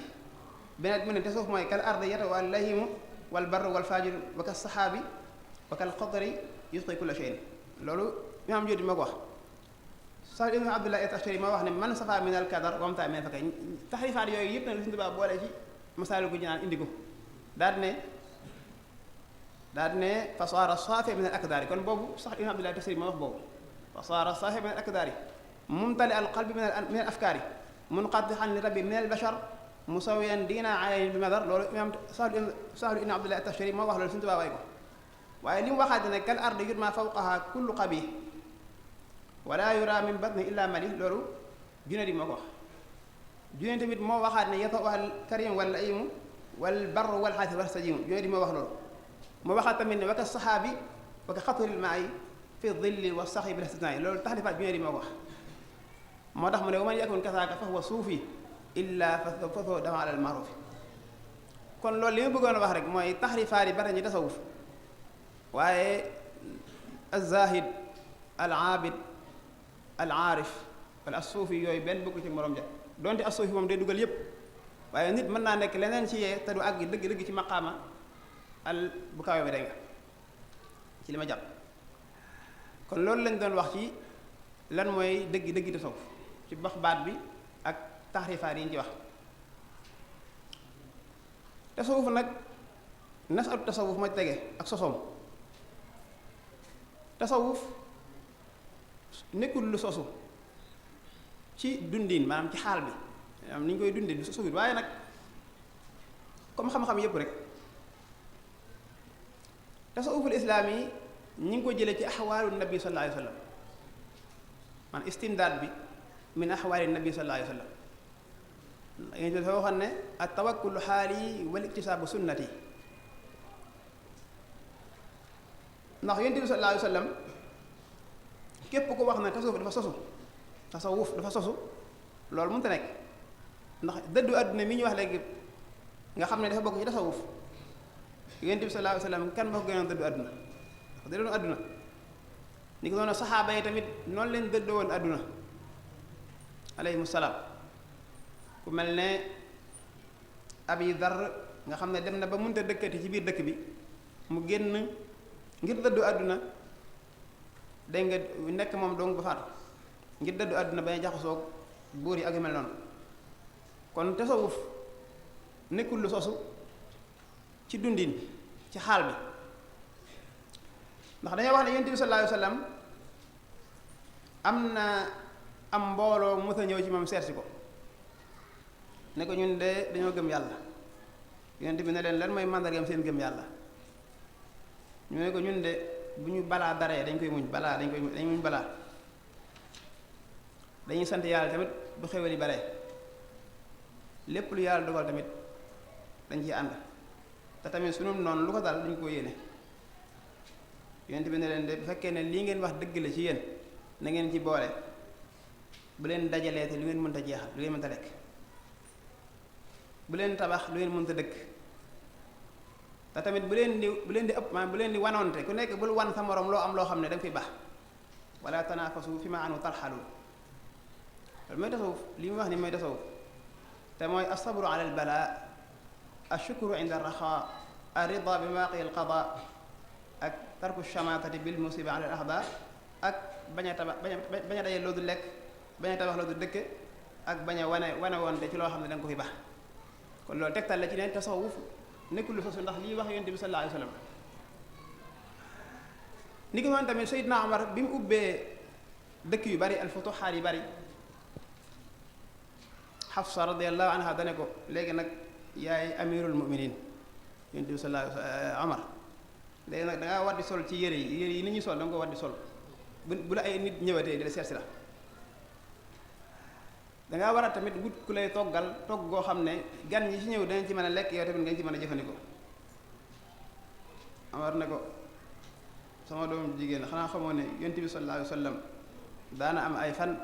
beneen mu ne tasawuf mooy kal ardi yatawa al lahimu wal barru wal fajir wa ka saxaabi wa kal qadri yusqi kulla shay'in loolu imaam Junayd moo ko wax Sahl ibn Abdullah at-Tashtari moo wax ne man safa min al kadar wamta min fakay taxrifaat yooyu yëpp nag Sëriñ Tuubaa boole ci Masaalikul Jinaan indi ko daal ne fa saara saafi min al akdaari kon boobu sax ibn Abdullah at-Tashtari moo wax boobu fa saara saafi min al akdaari mumtali al qalbi min al afkaari munqatihan li rabbi min al bashar musawiyan diina alayhi bi madar loolu imaam Sahlu ibn Abdullah at-Tashtari moo wax loolu Sëriñ Tuubaa way ko waaye li mu waxaat ne kal ardi yutma fawqaha kullu qabih wala yura min batni illa mali loolu Junayd moo ko wax Junayd tamit moo waxaat ne yatawa al karim wal laimu wal barru wal xaasi wal sajimu Junayd moo wax loolu moo waxaat tamit ne wa ka saxaabi wa ka xatril maa'i fi dilli wa saxi bil istisnaa'i loolu taxrifaat Junayd moo ko wax moo tax mu ne wa man yakun kasaaka fa huwa suufi illa fa huwa dama alal maarufi kon loolu li ma bëggoon a wax rek mooy taxrifaat yi bari ñu tasawuf waaye az-zaahid al-aabid al-aarif wala as-suufi yooyu benn bëggu ci morom ja donte as-suufi moom day dugal yépp waaye nit mën naa nekk leneen ci yee te du àgg dëgg-dëgg ci maqaama al bu kawe bi dégg nga ci li ma jàpp kon loolu lañ doon wax ci lan mooy dëgg tasawuf ci bax baat bi ak taxrifaat yi ñu ci wax. tasawuf nag nasatu tasawuf ma tege ak sosoom. tasawuf nekkul lu sosu ci dundin maanaam ci xaal bi maanaam ni ñu koy dundee du sosut waaye nag comme xam-xam yépp rek tasawuful islaam yi ñi ngi ko jëlee ci axwaalu nabi sallallahu alayhi wa sallam man istimdaad bi min axwaali nabi sallallahu alayhi wa sallam yéen dafa waxoon ne at tawakkulu xaali wal iktisaabu sunnati ndax yonent bi sallallahu alayhi wa sallam képp ko wax ne tasawuf dafa sosu loolu mënut a nekk ndax dëddu àdduna mi ñu wax léegi nga xam ne dafa bokk ci tasawuf yonent bi sallallahu alayhi wa sallam kan moo ko gënoon dëddu àdduna ndax dëddoon àdduna ni ko noonu saxaaba yi tamit noonu leen dëddoo woon àdduna alayhimu salaam ku mel ne Abi Dar nga xam ne dem na ba mënut a dëkkati ci biir dëkk bi mu génn ngir dëddu àdduna dégg nga nekk moom dong ba faatu ngir dëddu àdduna ba jaxasoo buur yi ak yu mel noonu kon tasawuf nekkul lu sosu ci dundin ci xaal bi ndax dañoo wax ne yonent bi sallallahu alayhi wa sallam am na am mbooloo mu mës a ñëw ci moom seetsi ko ne ko ñun de dañoo gëm yàlla yonent bi ne leen lan mooy màndargam seen gëm yàlla ñu ne ko ñun de bu ñu balaa daree dañ koy muñ dañ muñ balaa dañuy sant yàlla tamit bu xewal yi bare lépp lu yàlla dogal tamit dañ ciy ànd te tamit sunu noonu lu ko dal duñ ko yéene yonent bi ne leen de bu fekkee ne lii ngeen wax dëgg la ci yéen na ngeen ci boole bu leen dajalee te lu ngeen mënta jeexal lu ngeen mënta lekk bu leen tabax lu ngeen mënta dëkk te tamit bu leen di ëpp maanaam bu leen di wanoonte ku nekk bul wan sa morom loo am loo xam ne da nga fiy baax wala tanaafasu fi ma anu tarxalu loolu mooy tasawuf li muy wax ni mooy tasawuf te mooy asabru ala al bala ashukru inda arraxa arida bi maqi al qada ak tarku shamatati bil musiba ala al ahda ak bañ a tabax bañ a daje loo du lekk bañ a tabax loo du dëkk ak bañ a wane woonte ci loo xam ne da nga ko fi baax kon loolu tegtal la ci ne tasawuf nekkul lu sosu ndax lii wax yonent bi sallallahu alayhi wa sallam ni ko noonu tamit Seydina Omar bi mu ubbee dëkk yu bari al futuxaat yi bari Xafsa radiyallahu anha dane ko léegi nag yaay amirul muminin yonent bi sallallahu alayhi wa sallam Omar léegi nag da ngaa war di sol ci yére yi ni ñuy sol da nga ko war di sol bu la ay nit ñëwatee di la seet si la dangaa war a tamit wut ku lay toggal togg goo xam ne gan ñi ci ñëw danañ ci mën a lekk yow tamit nga ci mën a jëfandikoo Amar ne ko sama doom jigéen xanaa xamoo ne yonent bi sallallahu alayhi wa sallam daana am ay fan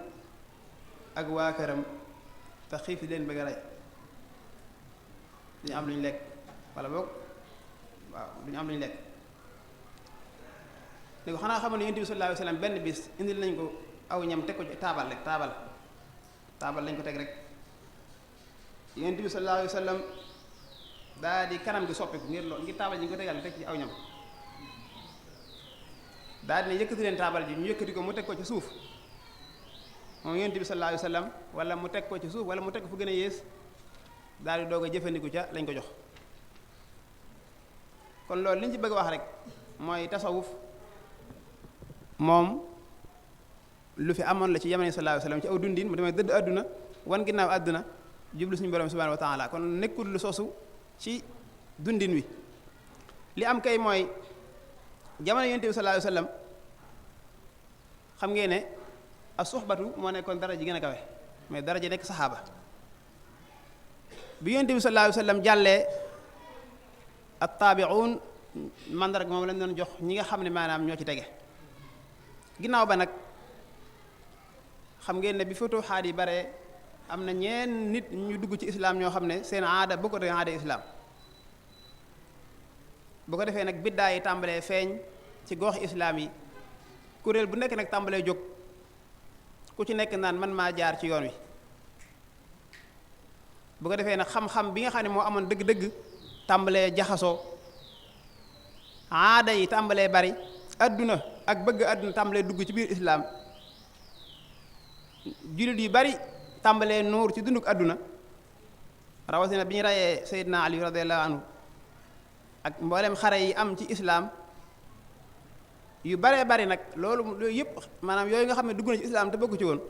ak waa këram te xiif di leen bëgg a rey duñu am lu ñu lekk wala boog waaw duñu am lu ñu lekk ne ko xanaa xamoo ne yonent bi sallallahu alayhi wa sallam benn bis indil nañ ko aw ñam teg ko ci taabal rek taabal lañ ko teg rek yonent bi sallallahu alayhi wa sallam daa di kanam gi soppiku ngir taabal ji ñu ko tegal teg ci aw ñam daa di ne yëkkati leen taabal ji ñu yëkkati ko mu teg ko ci suuf moom yonent bi sallallahu alayhi wa sallam wala mu teg ko ci suuf wala mu teg ko fu gën a yées daal di doog a jëfandiku ca lañ ko jox kon loolu li ñu ci bëgg a wax rek mooy tasawuf moom lu fi amoon la ci jamono sallallahu alayhi wa sallam ci aw dundin mu demee dëdd àdduna wan ginnaaw àdduna jublu suñu borom subhanahu wa taala kon nekkul lu sosu ci dundin wi li am kay mooy jamono yonent bi sallallahu alayhi wa sallam xam ngeen ne as suxbatu moo nekkoon dara ji gën a kawe mais dara ji nekk saxaaba bi yonent bi sallallahu alayhi wa sallam jàllee at taabi'un mandarga moom lañ doon jox ñi nga xam ne maanaam ñoo ci tege ginnaaw ba nag xam ngeen ne bi futuxaat yi bare am na ñeen nit ñu dugg ci islaam ñoo xam ne seen aada bu ko defee aada islaam bu ko defee nag biddaa yi tàmbalee feeñ ci gox islaam yi kuréel bu nekk nag tàmbalee jóg ku ci nekk naan man maa jaar ci yoon wi bu ko defee nag xam-xam bi nga xam ne moo amoon dëgg-dëgg tàmbalee jaxasoo aada yi tàmbalee bari adduna ak bëgg àdduna tàmbalee dugg ci biir islaam jullit yu bari tàmbalee nuur ci dunduk àdduna rawatina bi ñu reyee Seydina Ali radiyallahu anhu ak mboolem xare yi am ci islaam yu baree bari nag loolu yëpp maanaam yooyu nga xam ne dugg na ci islaam te bëggu ci woon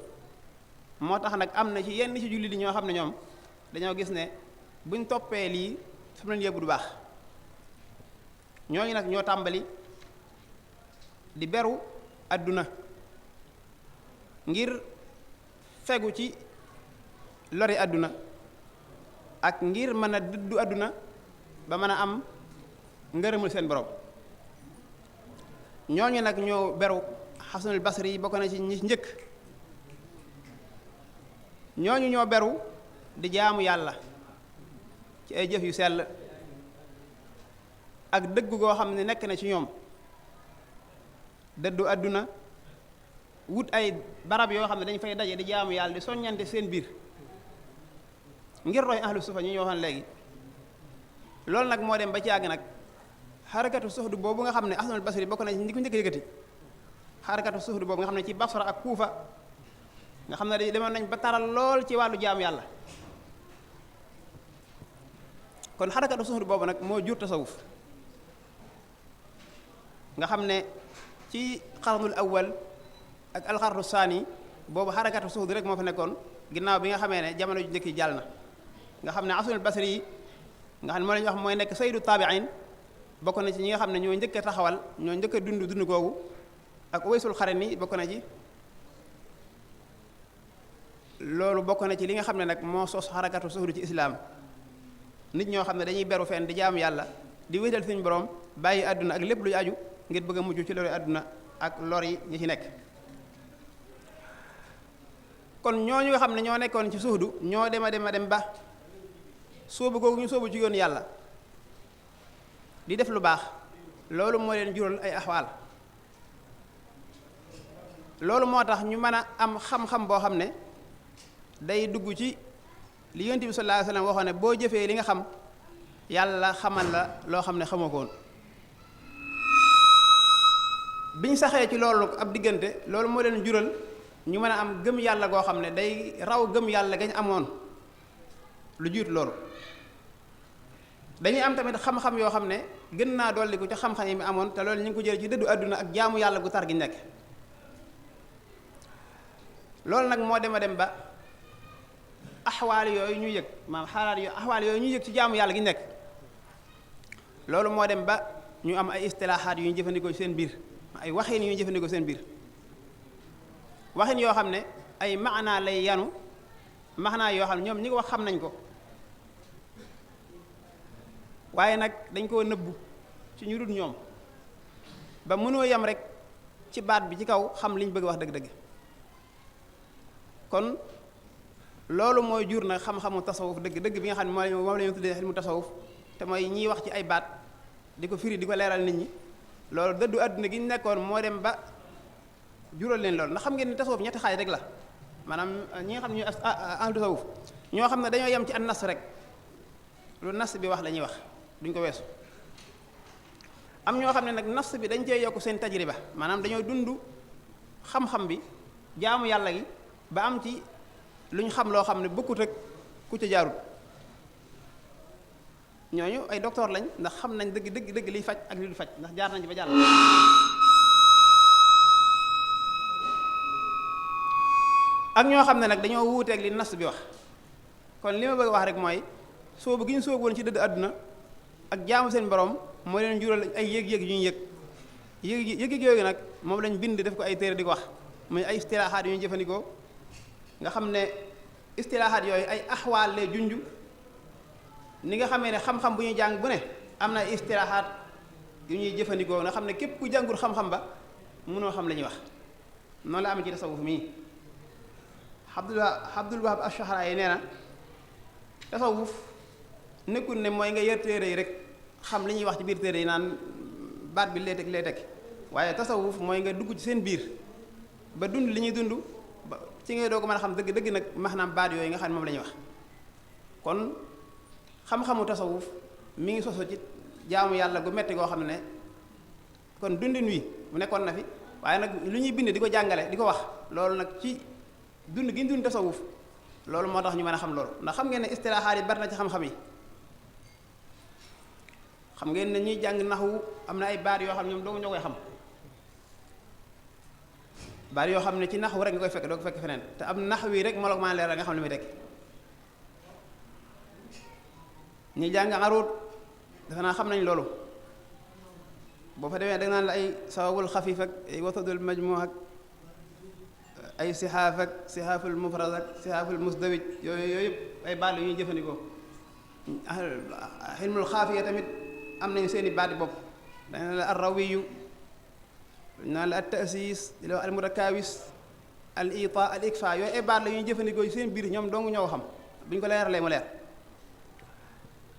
moo tax nag am na ci yenn ci jullit yi ñoo xam ne ñoom dañoo gis ne buñ toppee lii fi mu leen yóbbu du baax ñooñu nag ñoo tàmbali di beru àdduna ngir fegu ci lori àdduna ak ngir mën a dëddu àdduna ba mën a am ngërëmul seen borom ñooñu nag ñoo beru Xasanul Basri yi bokk na ci ñi njëkk ñooñu ñoo beru di jaamu yàlla ci ay jëf yu sell ak dëgg goo xam ne nekk na ci ñoom dëddu àdduna wut ay barab yoo xam ne dañ fay daje di jaamu yàlla di soññante seen biir ngir roy ahlu sufa ñu ñoo xam léegi loolu nag moo dem ba ci àgg nag xarakatu suxdu boobu nga xam ne Xasanul Basri bokk na ci ñi ko njëkk yëkkati xarakatu suxdu boobu nga xam ne ci Basra ak Kuufa nga xam ne demoon nañ ba taral lool ci wàllu jaamu yàlla kon xarakatu suxdu boobu nag moo jur tasawuf nga xam ne ci xarnul awwal ak alxarnu saani boobu xarakatu suxdu rek moo fa nekkoon ginnaaw bi nga xamee ne jamono ju njëkk yi jàll na nga xam ne Xasanul Basri yi nga xam ne moo la ñuy wax mooy nekk sayyidu taabiin bokk na ci ñi nga xam ne ñoo njëkk a taxawal ñoo njëkk a dund googu ak Uwaysul Xarani bokk na ci loolu bokk na ci li nga xam ne nag moo sos xarakatu suxdu ci islaam nit ñoo xam ne dañuy beru fenn di jaamu yàlla di wéetal suñu borom bàyyi àdduna ak lépp luy aju ngir bëgg a mujj ci lori àdduna ak lor yi ñi ci nekk kon ñooñu nga xam ne ñoo nekkoon ci suxdu ñoo dem ba sóobu googu ñu sóobu ci yoon yàlla di def lu baax loolu moo leen jural ay axwaal loolu moo tax ñu mën a am xam-xam boo xam ne day dugg ci li Yonent bi sallallahu alayhi wasallam waxoon ne boo jëfee li nga xam yàlla xamal la loo xam ne xamoo ko woon biñ saxee ci loolu ab diggante loolu moo leen jural ñu mën a am gëm yàlla goo xam ne day raw gëm yàlla gañ amoon lu jiitu loolu dañuy am tamit xam-xam yoo xam ne gën naa dolliku ci xam-xam yi mi amoon te loolu ñu ngi ko jëlee ci dëddu àdduna ak jaamu yàlla gu tar gi nekk loolu nag moo dem ba axwaal yooyu ñu yëg maanaam xaalaat yooyu axwaal yooyu ñu yëg ci jaamu yàlla gi nekk loolu moo dem ba ñu am ay istilaaxaat yu ñu jëfandikoo seen biir ay waxin yu ñu jëfandikoo seen biir waxin yoo xam ne ay maanaa lay yanu maanaa yoo xam ne ñoom ñi ko wax xam nañ ko waaye nag dañ koo nëbbu ci ñu dul ñoom ba mënoo yem rek ci baat bi ci kaw xam liñ bëgg wax dëgg-dëgg kon loolu mooy jur na xam-xamu tasawuf dëgg-dëgg bi nga xam ne moom la ñu tuddee ilmu tasawuf te mooy ñiy wax ci ay baat di ko firi di ko leeral nit ñi loolu dëddu àdduna gi ñu nekkoon moo dem ba jural leen loolu ndax xam ngeen ni tasawuf ñetti xaaj rek la maanaam ñi nga xam ne ñuy ahlu tasawuf ñoo xam ne dañoo yem ci an nas rek lu nas bi wax la ñuy wax duñ ko weesu am ñoo xam ne nag nas bi dañ cee yokk seen tajriba maanaam dañoo dund xam-xam bi jaamu yàlla gi ba am ci luñ xam loo xam ne bokkut ak ku ca jaarut ñooñu ay docteur lañ ndax xam nañ dëgg liy faj ak li du faj ndax jaar nañ ci ba jàll ak ñoo xam ne nag dañoo wuuteeg li nas bi wax kon li ma bëgg wax rek mooy soobu gi ñu soobu woon ci dëdd àdduna ak jaamu seen borom moo leen jural ay yëg-yëg yu ñu yëg yooyu nag moom lañ bind def ko ay téere di ko wax muy ay istilaaxaat yu ñu jëfandikoo nga xam ne istilaaxaat yooyu ay axwaal lay junj ni nga xamee ne xam-xam bu ñuy jàng bu ne am na ay istilaaxaat yu ñuy jëfandikoo nga xam ne képp ku jàngul xam-xam ba mënoo xam la ñuy wax noonu la amee ci tasawuf mii Abdul Wahab Ash-Sha'rani nee na tasawuf nekkul ne mooy nga yër téere yi rek xam li ñuy wax ci biir téere yi naan baat bi lay teg waaye tasawuf mooy nga dugg ci seen biir ba dund li ñuy dund ba ci ngay doo ko mën a xam dëgg nag maanaam baat yooyu nga xam ne moom la ñuy wax kon xam-xamu tasawuf mi ngi soso ci jaamu yàlla gu metti goo xam ne kon dundin wi mu nekkoon na fi waaye nag lu ñuy bind di ko jàngale di ko wax loolu nag ci dund gi ñu dund tasawuf loolu moo tax ñu mën a xam loolu ndax xam ngeen ne istilaahaat yi bari na ci xam-xam yi xam ngeen ne ñuy jàng naxwu am na ay baat yoo xam ne ñoom doo ñoo koy xam baat yoo xam ne ci naxwu rek nga koy fekk doo ko fekk feneen te am naxwu yi rek moo la ko mën a leeral nga xam li muy tekki ñuy jàng aruut defe naa xam nañ loolu boo fa demee da nga naan la ay sawabul xafiif ak ay watadul majmuu ak ay sixaaf ak sixaaful mufrad ak sixaaful musdawij yooyu yëpp ay baat yu ñuy jëfandikoo xilmul xaafiya tamit am nañu seeni baati bopp dañ naan la arrawiyu dañ naan la at taasiis di la wax al murakawis al ita al ikfa yooyu ay baat la ñuy jëfandikoo seen biir ñoom dong ñoo xam bu ñu ko leeralee mu leer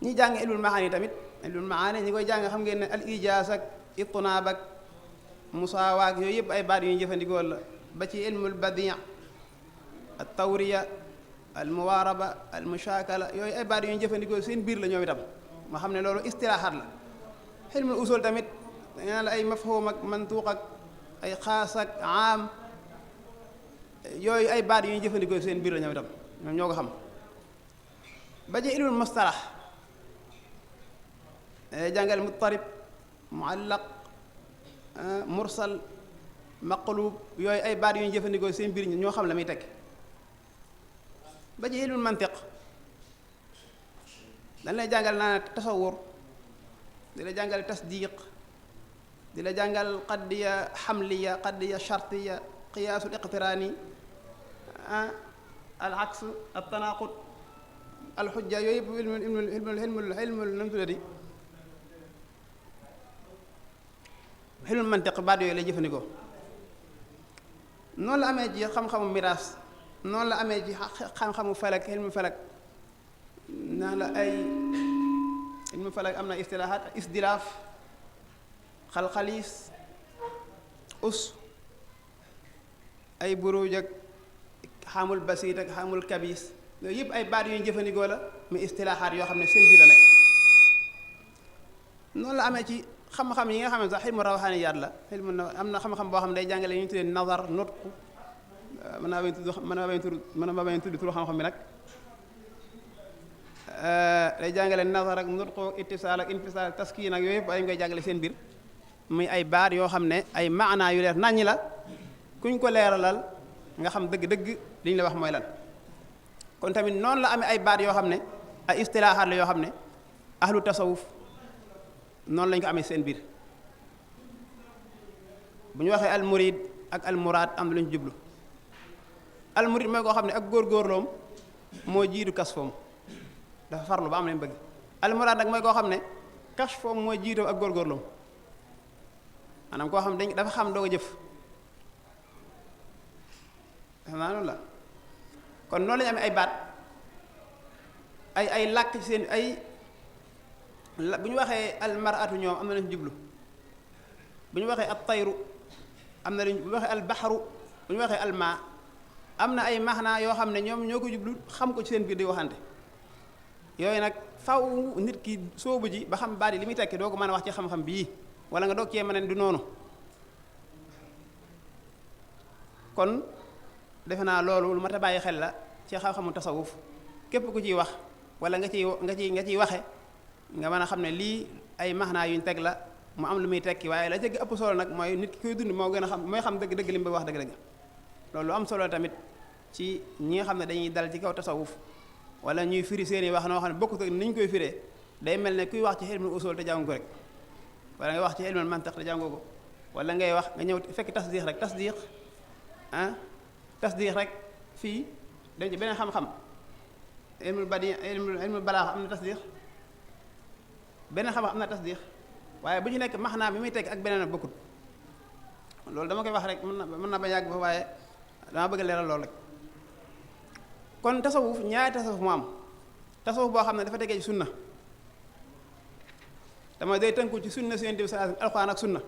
ñi jàng ilmul maani tamit ilmul maani ñi koy jàng xam ngeen ne al ijaaz ak itnaab ak musaawaak yooyu yëpp ay baat yu ñuy jëfandikoo la ba ci ilmul badi' al tawriya al muwaaraba al mushaakala yooyu ay baat yu ñuy jëfandikoo seen biir la ñoom itam ma xam ne loolu istilaahaat la ilmul usul tamit danga la ay mafhum ak mantuuq ak ay xaas ak aam yooyu ay baat yu ñuy jëfandikoo seen biir la ñoom itam ñoom ñoo ko xam ba ci ilmul mustalax jàngal muttarib muallaq mursal maqlub yooyu ay baat yu ñu jëfandikoo seen biir ñoo xam la muy tekk ba ci ilmul mantiq dañ lay jàngal naa tasawur di la jàngal tasdiq di la jàngal qaddiya xamliya qaddiya shartiya qiyaasul iqtiraani al aks al tanaqud al xujja yooyu yëpp ilmul nu mu tuddati xilmul mantiq baat yooyu lay jëfandikoo noonu la amee ci xam-xamu miraas noonu la amee ci xam-xamu falak xilmu falak naa la ay xilmu falak am na istilaahaat isdilaaf xalxaliis us ay buruj ak xamul basiit ak xamul kabiis yooyu yëpp ay baat yu ñu jëfandikoo la muy istilaahaat yoo xam ne seen biir la nekk noonu la amee ci xam-xam yi nga xam ne sax xilmu rawxaaniyaat la xilmu am na xam-xam boo xam ne day jàngale ñu tuddee nazar nutq mën naa bañ tudd turu xam-xam bi nag day jàngale nazar ak nutq ittisaal ak infisaal ak taskiin ak yooyu yëpp dañu koy jàngale seen biir muy ay baat yoo xam ne ay maanaa yu leer naññi la kuñ ko leeralal nga xam dëgg-dëgg li ñu la wax mooy lan kon tamit noonu la amee ay baat yoo xam ne ay istilaahaat la yoo xam ne ahlu tasawuf noonu lañ ko amee seen biir bu ñu waxee almurid ak almuraad am na lu ñu jublu almurid mooy koo xam ne ak góorgóorloom moo jiitu kasfoom dafa farlu ba am lañ bëgg almuraad nag mooy koo xam ne kasfoom moo jiitoo ak góorgóorloom maanaam koo xam ne dafa xam doo ko jëf xam naa loolu la kon noonu lañu amee ay baat ay làkk ci seen ay bu ñu waxee almaratu ñoom am na lañu jublu bu ñu waxee al tayru am na lañu bu ñu waxee al baxaru bu ñu waxee almaa am na ay maxnaa yoo xam ne ñoom ñoo ko jublu xam ko ci seen biir di waxante yooyu nag faw nit ki soobu ji ba xam baat yi li muy tekki doo ko mën a wax ci xam-xam bii wala nga doog cee mën a du noonu kon defe naa loolu lu mat a bàyyi xel la ci xam-xamu tasawuf képp ku ciy wax wala nga ciy waxe nga mën a xam ne lii ay maxnaa yuñ teg la mu am lu muy tekki waaye la jëgg ëpp solo nag mooy nit ki koy dund moo gën a xam mooy xam dëgg-dëgg li mu bëgg wax dëgg-dëgg loolu lu am solo tamit ci ñi nga xam ne dañuy dal ci kaw tasawuf wala ñuy firi seeni wax noo xam ne bokkut ak ni ñu koy firee day mel ne kuy wax ci ilmul usul te jàngu ko rek wala ngay wax ci ilmul mantiq te jàngoo ko wala ngay wax nga ñëw fekk tasdiq rek tasdiq rek fii dem ci beneen xam-xam ilmul badi ilmul balaax am na tasdiq beneen xam-xam am na tasdiq waaye bu ñu nekk maxnaa bi muy tekk ak beneen a bokkut loolu dama koy wax rek mën na ba yàgg fa waaye dama bëgg leeral loolu rek kon tasawuf ñaari tasawuf mu am tasawuf boo xam ne dafa tegee ci sunna dama day tënku ci sunna seen diw sa alxuraan ak sunna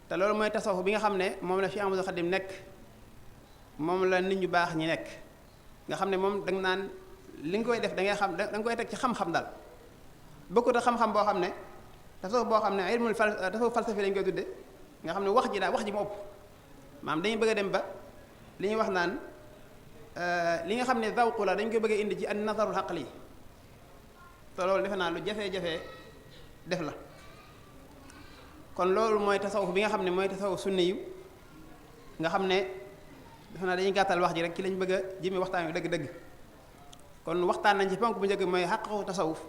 te loolu mooy tasawuf bi nga xam ne moom la Cheikh Ahmadou Khadim nekk moom la nit ñu baax ñi nekk nga xam ne moom danga naan li nga koy def da ngay xam da nga koy teg ci xam-xam daal bokkut a xam-xam boo xam ne tasawuf boo xam ne ilmul tasawuf falsafi lañ koy tudde nga xam ne wax ji mu ëpp maanaam dañuy bëgg a dem ba li ñuy wax naan li nga xam ne zawqu la dañ koy bëgg a indi ci an nazarul aqli te loolu defe naa lu jafe-jafe def la kon loolu mooy tasawuf bi nga xam ne mooy tasawuf sunni yu nga xam ne defe naa dañuy gàttal wax ji rek ci lañ bëgg a jëme waxtaan wi dëgg-dëgg kon waxtaan nañ ci ponk bu njëkk mooy xaqatu tasawuf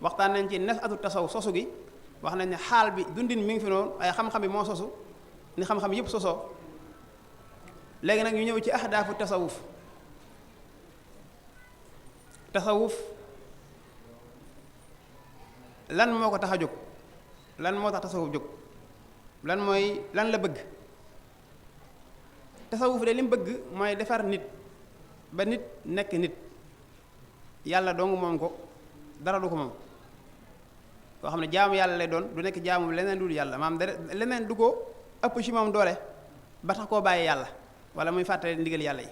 waxtaan nañ ci nasatu tasawuf sosu gi wax nañ ne xaal bi dundin mi ngi fi noonu ay xam-xam bi moo sosu ni xam-xam yëpp sosoo léegi nag ñu ñëw ci ahdaafu tasawuf lan moo ko tax a jóg lan moo tax tasawuf jóg lan la bëgg tasawuf de li mu bëgg mooy defar nit ba nit nekk nit yàlla dong moom ko dara du ko moom koo xam ne jaamu yàlla lay doon du nekk jaamu leneen dul yàlla maam leneen du ko ëpp ci moom doole ba tax koo bàyyi yàlla wala muy fàttale ndigal yàlla yi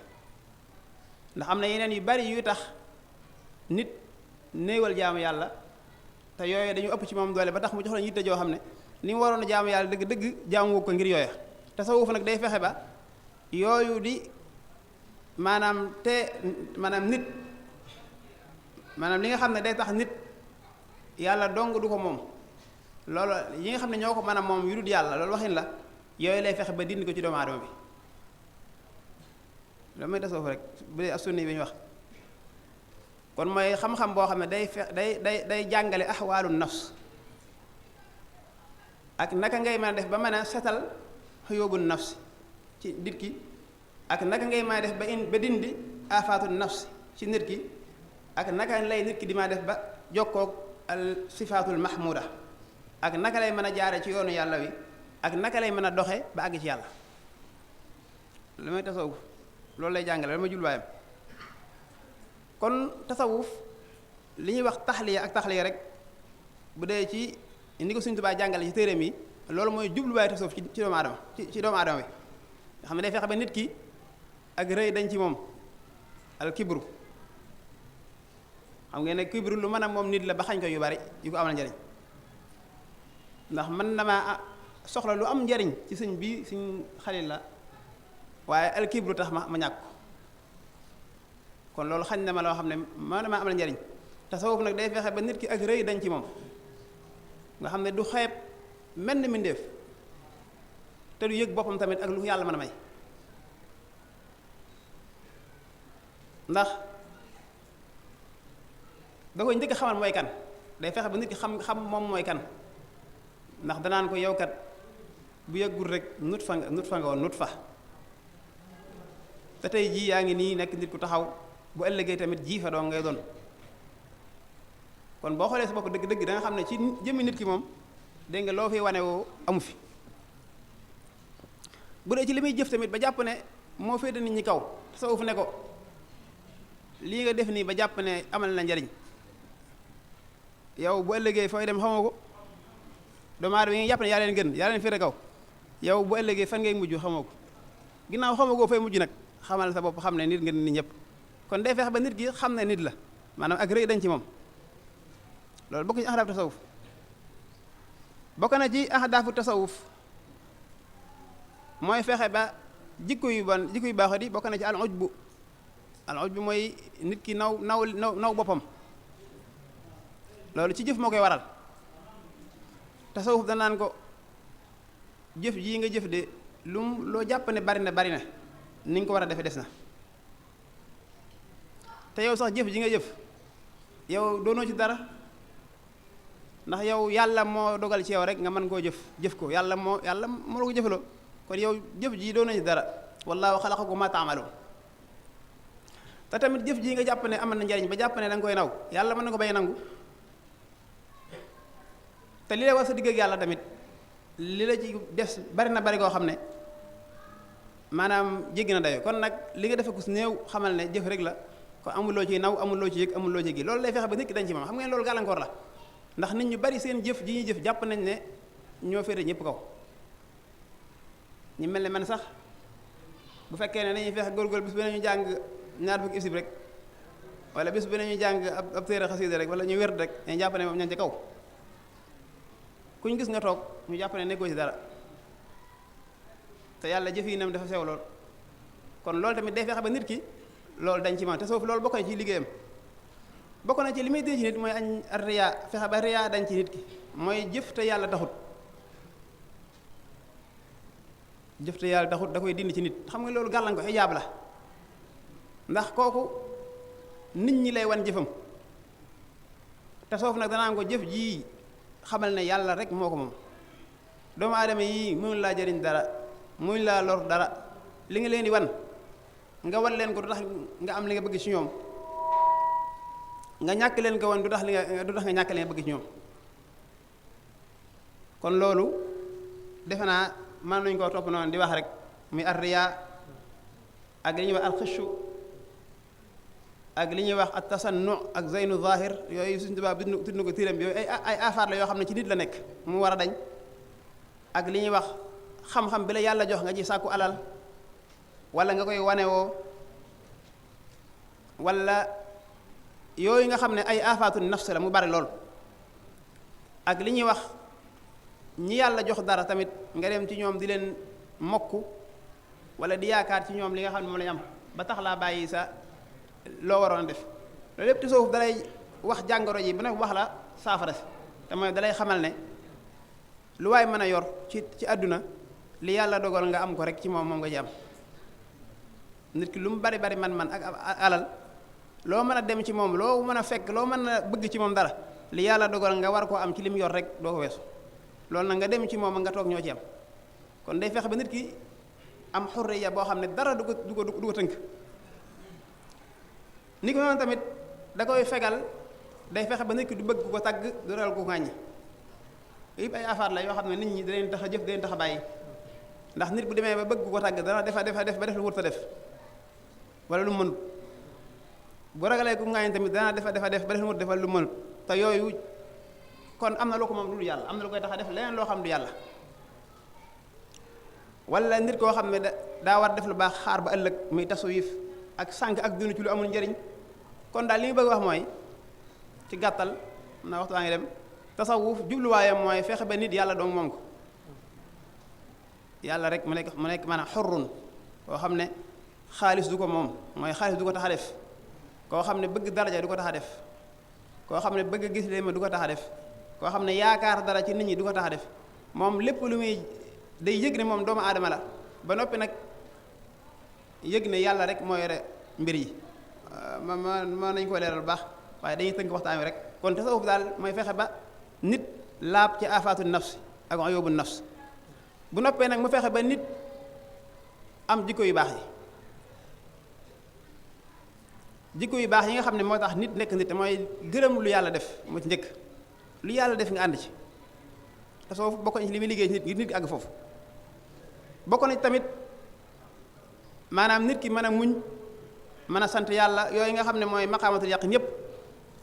ndax am na yeneen yu bari yuy tax nit néewal jaamu yàlla te yooyu dañu ëpp ci moom doole ba tax mu jox la yitte joo xam ne ni mu waroon a jaamu yàlla dëgg jaamu ko ngir yooya tasawuf nag day fexe ba yooyu di maanaam nit maanaam li nga xam ne day tax nit yàlla dong du ko moom loolu yi nga xam ne ñoo ko mën a moom yu dul yàlla loolu waxin la yooyu lay fexe ba dindi ko ci doomu aadama bi loolu mooy tasawuf rek bu dee as-sunni bi ñu wax kon mooy xam-xam boo xam ne day jàngale axwaalu nafs ak naka ngay mën a def ba mën a setal xuyóobu nafs ci nit ki ak naka ngay mën a def ba dindi afaatu nafs ci nit ki ak naka lay nit ki di ma def ba jokkoog al sifaatul mahmuda ak naka lay mën a jaare ci yoonu yàlla wi ak naka lay mën a doxe ba àgg ci yàlla lu may tasawuf loolu lay jàngale loolu may jubluwaayam kon tasawuf li ñuy wax taxliya rek bu dee ci ni ko Sëriñ Tuubaa jàngale ci téereem yi loolu mooy jubluwaayu tasawuf ci doomu aadama ci doomu aadama bi nga xam ne day fexe ba nit ki ak rëy dañ ci moom al kibru xam ngeen ne kibru lu mën a moom nit la ba xañ ko yu bari yu ko amal njariñ ndax mën na maa soxla lu am njariñ ci sëñ bi sëñ Xalil la waaye al kibru tax ma ñàkk ko kon loolu xañ na ma loo xam ne mën na maa amal njariñ tasawuf nag day fexe ba nit ki ak rëy dañ ci moom nga xam ne du xeeb menn mbindéef te du yëg boppam tamit ak lu yàlla mën a may ndax da koy njëkk xamal mooy kan day fexe ba nit ki xam moom mooy kan ndax danaan ko yow kat bu yëggul rek nut fa nga woon nut fa te tey jii yaa ngi nii nekk nit ku taxaw bu ëllëgee tamit jii fa doon ngay doon kon boo xoolee sa bopp dëgg-dëgg da nga xam ne ci jëmmi nit ki moom dégg nga loo fi wane woo amu fi bu dee ci li muy jëf tamit ba jàpp ne moo féete nit ñi kaw tasawuf ne ko lii nga def nii ba jàpp ne amal na njariñ yow bu ëllëgee fooy dem xamoo ko doomu aadama yi nga jàpp ne yaa leen gën yaa leen féete kaw yow bu ëllëgee fan ngay mujj xamoo ko ginnaaw xamoo ko fay mujj nag xamal sa bopp xam ne nit nga nit ñëpp kon day fexe ba nit ki xam ne nit la maanaam ak rëy dañ ci moom loolu bokk ci ahdaafu tasawuf bokk na ci ahdaafu tasawuf mooy fexe ba jikko yu baaxoo di bokk na ci al ujbu mooy nit ki naw boppam loolu ci jëf moo koy waral tasawuf danaan ko jëf jii nga jëf de loo jàpp ne bari na ni nga ko war a defee des na te yow sax jëf ji nga jëf yow doonoo ci dara ndax yow yàlla moo dogal ci yow rek nga mën koo jëf ko yàlla moo la ko jëfaloo kon yow jëf ji doonoo ci dara wallaahu xalaqakum maa ta'maluun te tamit jëf ji nga jàpp ne amal na njariñ ba jàpp ne da nga koy naw yàlla mën na ko bañ a nangu te li la war sa digg ak yàlla tamit li la ci def bari koo xam ne maanaam jéggi na dayo kon nag li nga defe ku si néew xamal ne jëf rek la kon amuloo ci naw amuloo ci yëg amuloo ci gi loolu lay fexe ba nit ki dañ ci moom xam ngeen loolu gàllankoor la ndax nit ñu bari seen jëf ji ñuy jëf jàpp nañ ne ñoo féete ñëpp kaw ñu mel ne man sax bu fekkee ne dañuy fexe góorgóorlu bis bu ne ñu jàng ñaar fukki isib rek wala bis bu ne ñu jàng ab téere xasida rek wala ñu wér rek ñu jàpp ne moom ñan ci kaw kuñ gis nga toog ñu jàpp ne nekkoo ci dara te yàlla jëfinam dafa sew lool kon loolu tamit day fexe ba nit ki loolu dañ ci man te soofu loolu bokk na ci liggéeyam bokk na ci li muy dee ci nit mooy añ riyaa fexe ba riyaa dañ ci nit ki mooy jëf te yàlla taxut jëf te yàlla taxut da koy dindi ci nit xam nga loolu gàllan ko xijaab la ndax kooku nit ñi lay wan jëfam te soofu nag danaa ko jëf jii xamal ne yàlla rek moo ko moom doomu aadama yii mënuñ laa jëriñ dara mënuñ laa lor dara li nga leen di wan nga wan leen ko du tax nga am li nga bëgg ci ñoom nga ñàkk leen ko wan du tax nga ñàkk leen bëgg ci ñoom kon loolu defe naa mën nañu koo topp noonu di wax rek muy arriya ak li ñuy wax alxishu ak li ñuy wax at tasannu ak zeynu zahir yooyu suñu tubaab tudd na ko tiiram bi yooyu ay afaar la yoo xam ne ci nit la nekk mu war a dañ ak li ñuy wax xam-xam bi la yàlla jox nga ci sàkku alal wala nga koy wanewoo wala yooyu nga xam ne ay afaatu nafs la mu bari lool ak li ñuy wax ñi yàlla jox dara tamit nga dem ci ñoom di leen mokk wala di yaakaar ci ñoom li nga xam ne moom lañ am ba tax laa bàyyi sa loo waroon a def loolu lépp ci suuf dalay wax jàngoro ji bu ne wax la saafara si te mooy dalay xamal ne lu waay mën a yor ci àdduna li yàlla dogal nga am ko rek ci moom nga ci am nit ki lu mu bari bari man ak alal loo mën a dem ci moom loo mën a fekk loo mën a bëgg ci moom dara li yàlla dogal nga war koo am ci li mu yor rek doo ko weesu loolu nag nga dem ci moom nga toog ñoo ci am kon day fexe ba nit ki am xurriya boo xam ne dara du ko tënk ni ko noonu tamit da koy fegal day fexe ba nit ki du bëgg ku ko tagg du ragal ku ko ŋàññi yëpp ay affaire la yoo xam ne nit ñi da leen tax a jëf da leen tax a bàyyi ndax nit bu demee ba bëgg ku ko tagg dana defa def ba def lu wut a def wala lu mënut bu ragalee ku ŋàññi tamit dana defa def ba def lu wut def wala lu mënut te yooyu kon am na lu ko moom lu yàlla am na lu koy tax a def leneen loo xam du yàlla wala nit koo xam ne daa war def lu baax xaar ba ëllëg muy tasawif ak sànq ak dund ci lu amul njëriñ kon daal li ñu bëgg wax mooy ci gàttal na waxtu waa ngi dem tasawuf jubluwaayam mooy fexe ba nit yàlla doon moom ko yàlla rek mu nekk maanaam xorrun koo xam ne xaalis du ko moom mooy xaalis du ko tax a def koo xam ne bëgg daraja du ko tax a def koo xam ne bëgg gis leen ma du ko tax a def koo xam ne yaakaar dara ci nit ñi du ko tax a def moom lépp lu muy day yëg ne moom doomu aadama la ba noppi nag yëg ne yàlla rek moo yore mbir yi ma nañu ko leeral bu baax waaye dañuy tënk waxtaan wi rek kon tasawuf daal mooy fexe ba nit laab ci afaatu nafs ak ayubu nafs bu noppee nag mu fexe ba nit am jikko yu baax yi jikko yu baax yi nga xam ne moo tax nit nekk nit te mooy gërëm lu yàlla def moo ci njëkk lu yàlla def nga ànd ci tasawuf bokk na ci li muy liggéey nit ngir nit ki àgg foofu bokk na tamit maanaam nit ki mën a muñ mën a sant yàlla yooyu nga xam ne mooy maqaamatul yaqin yépp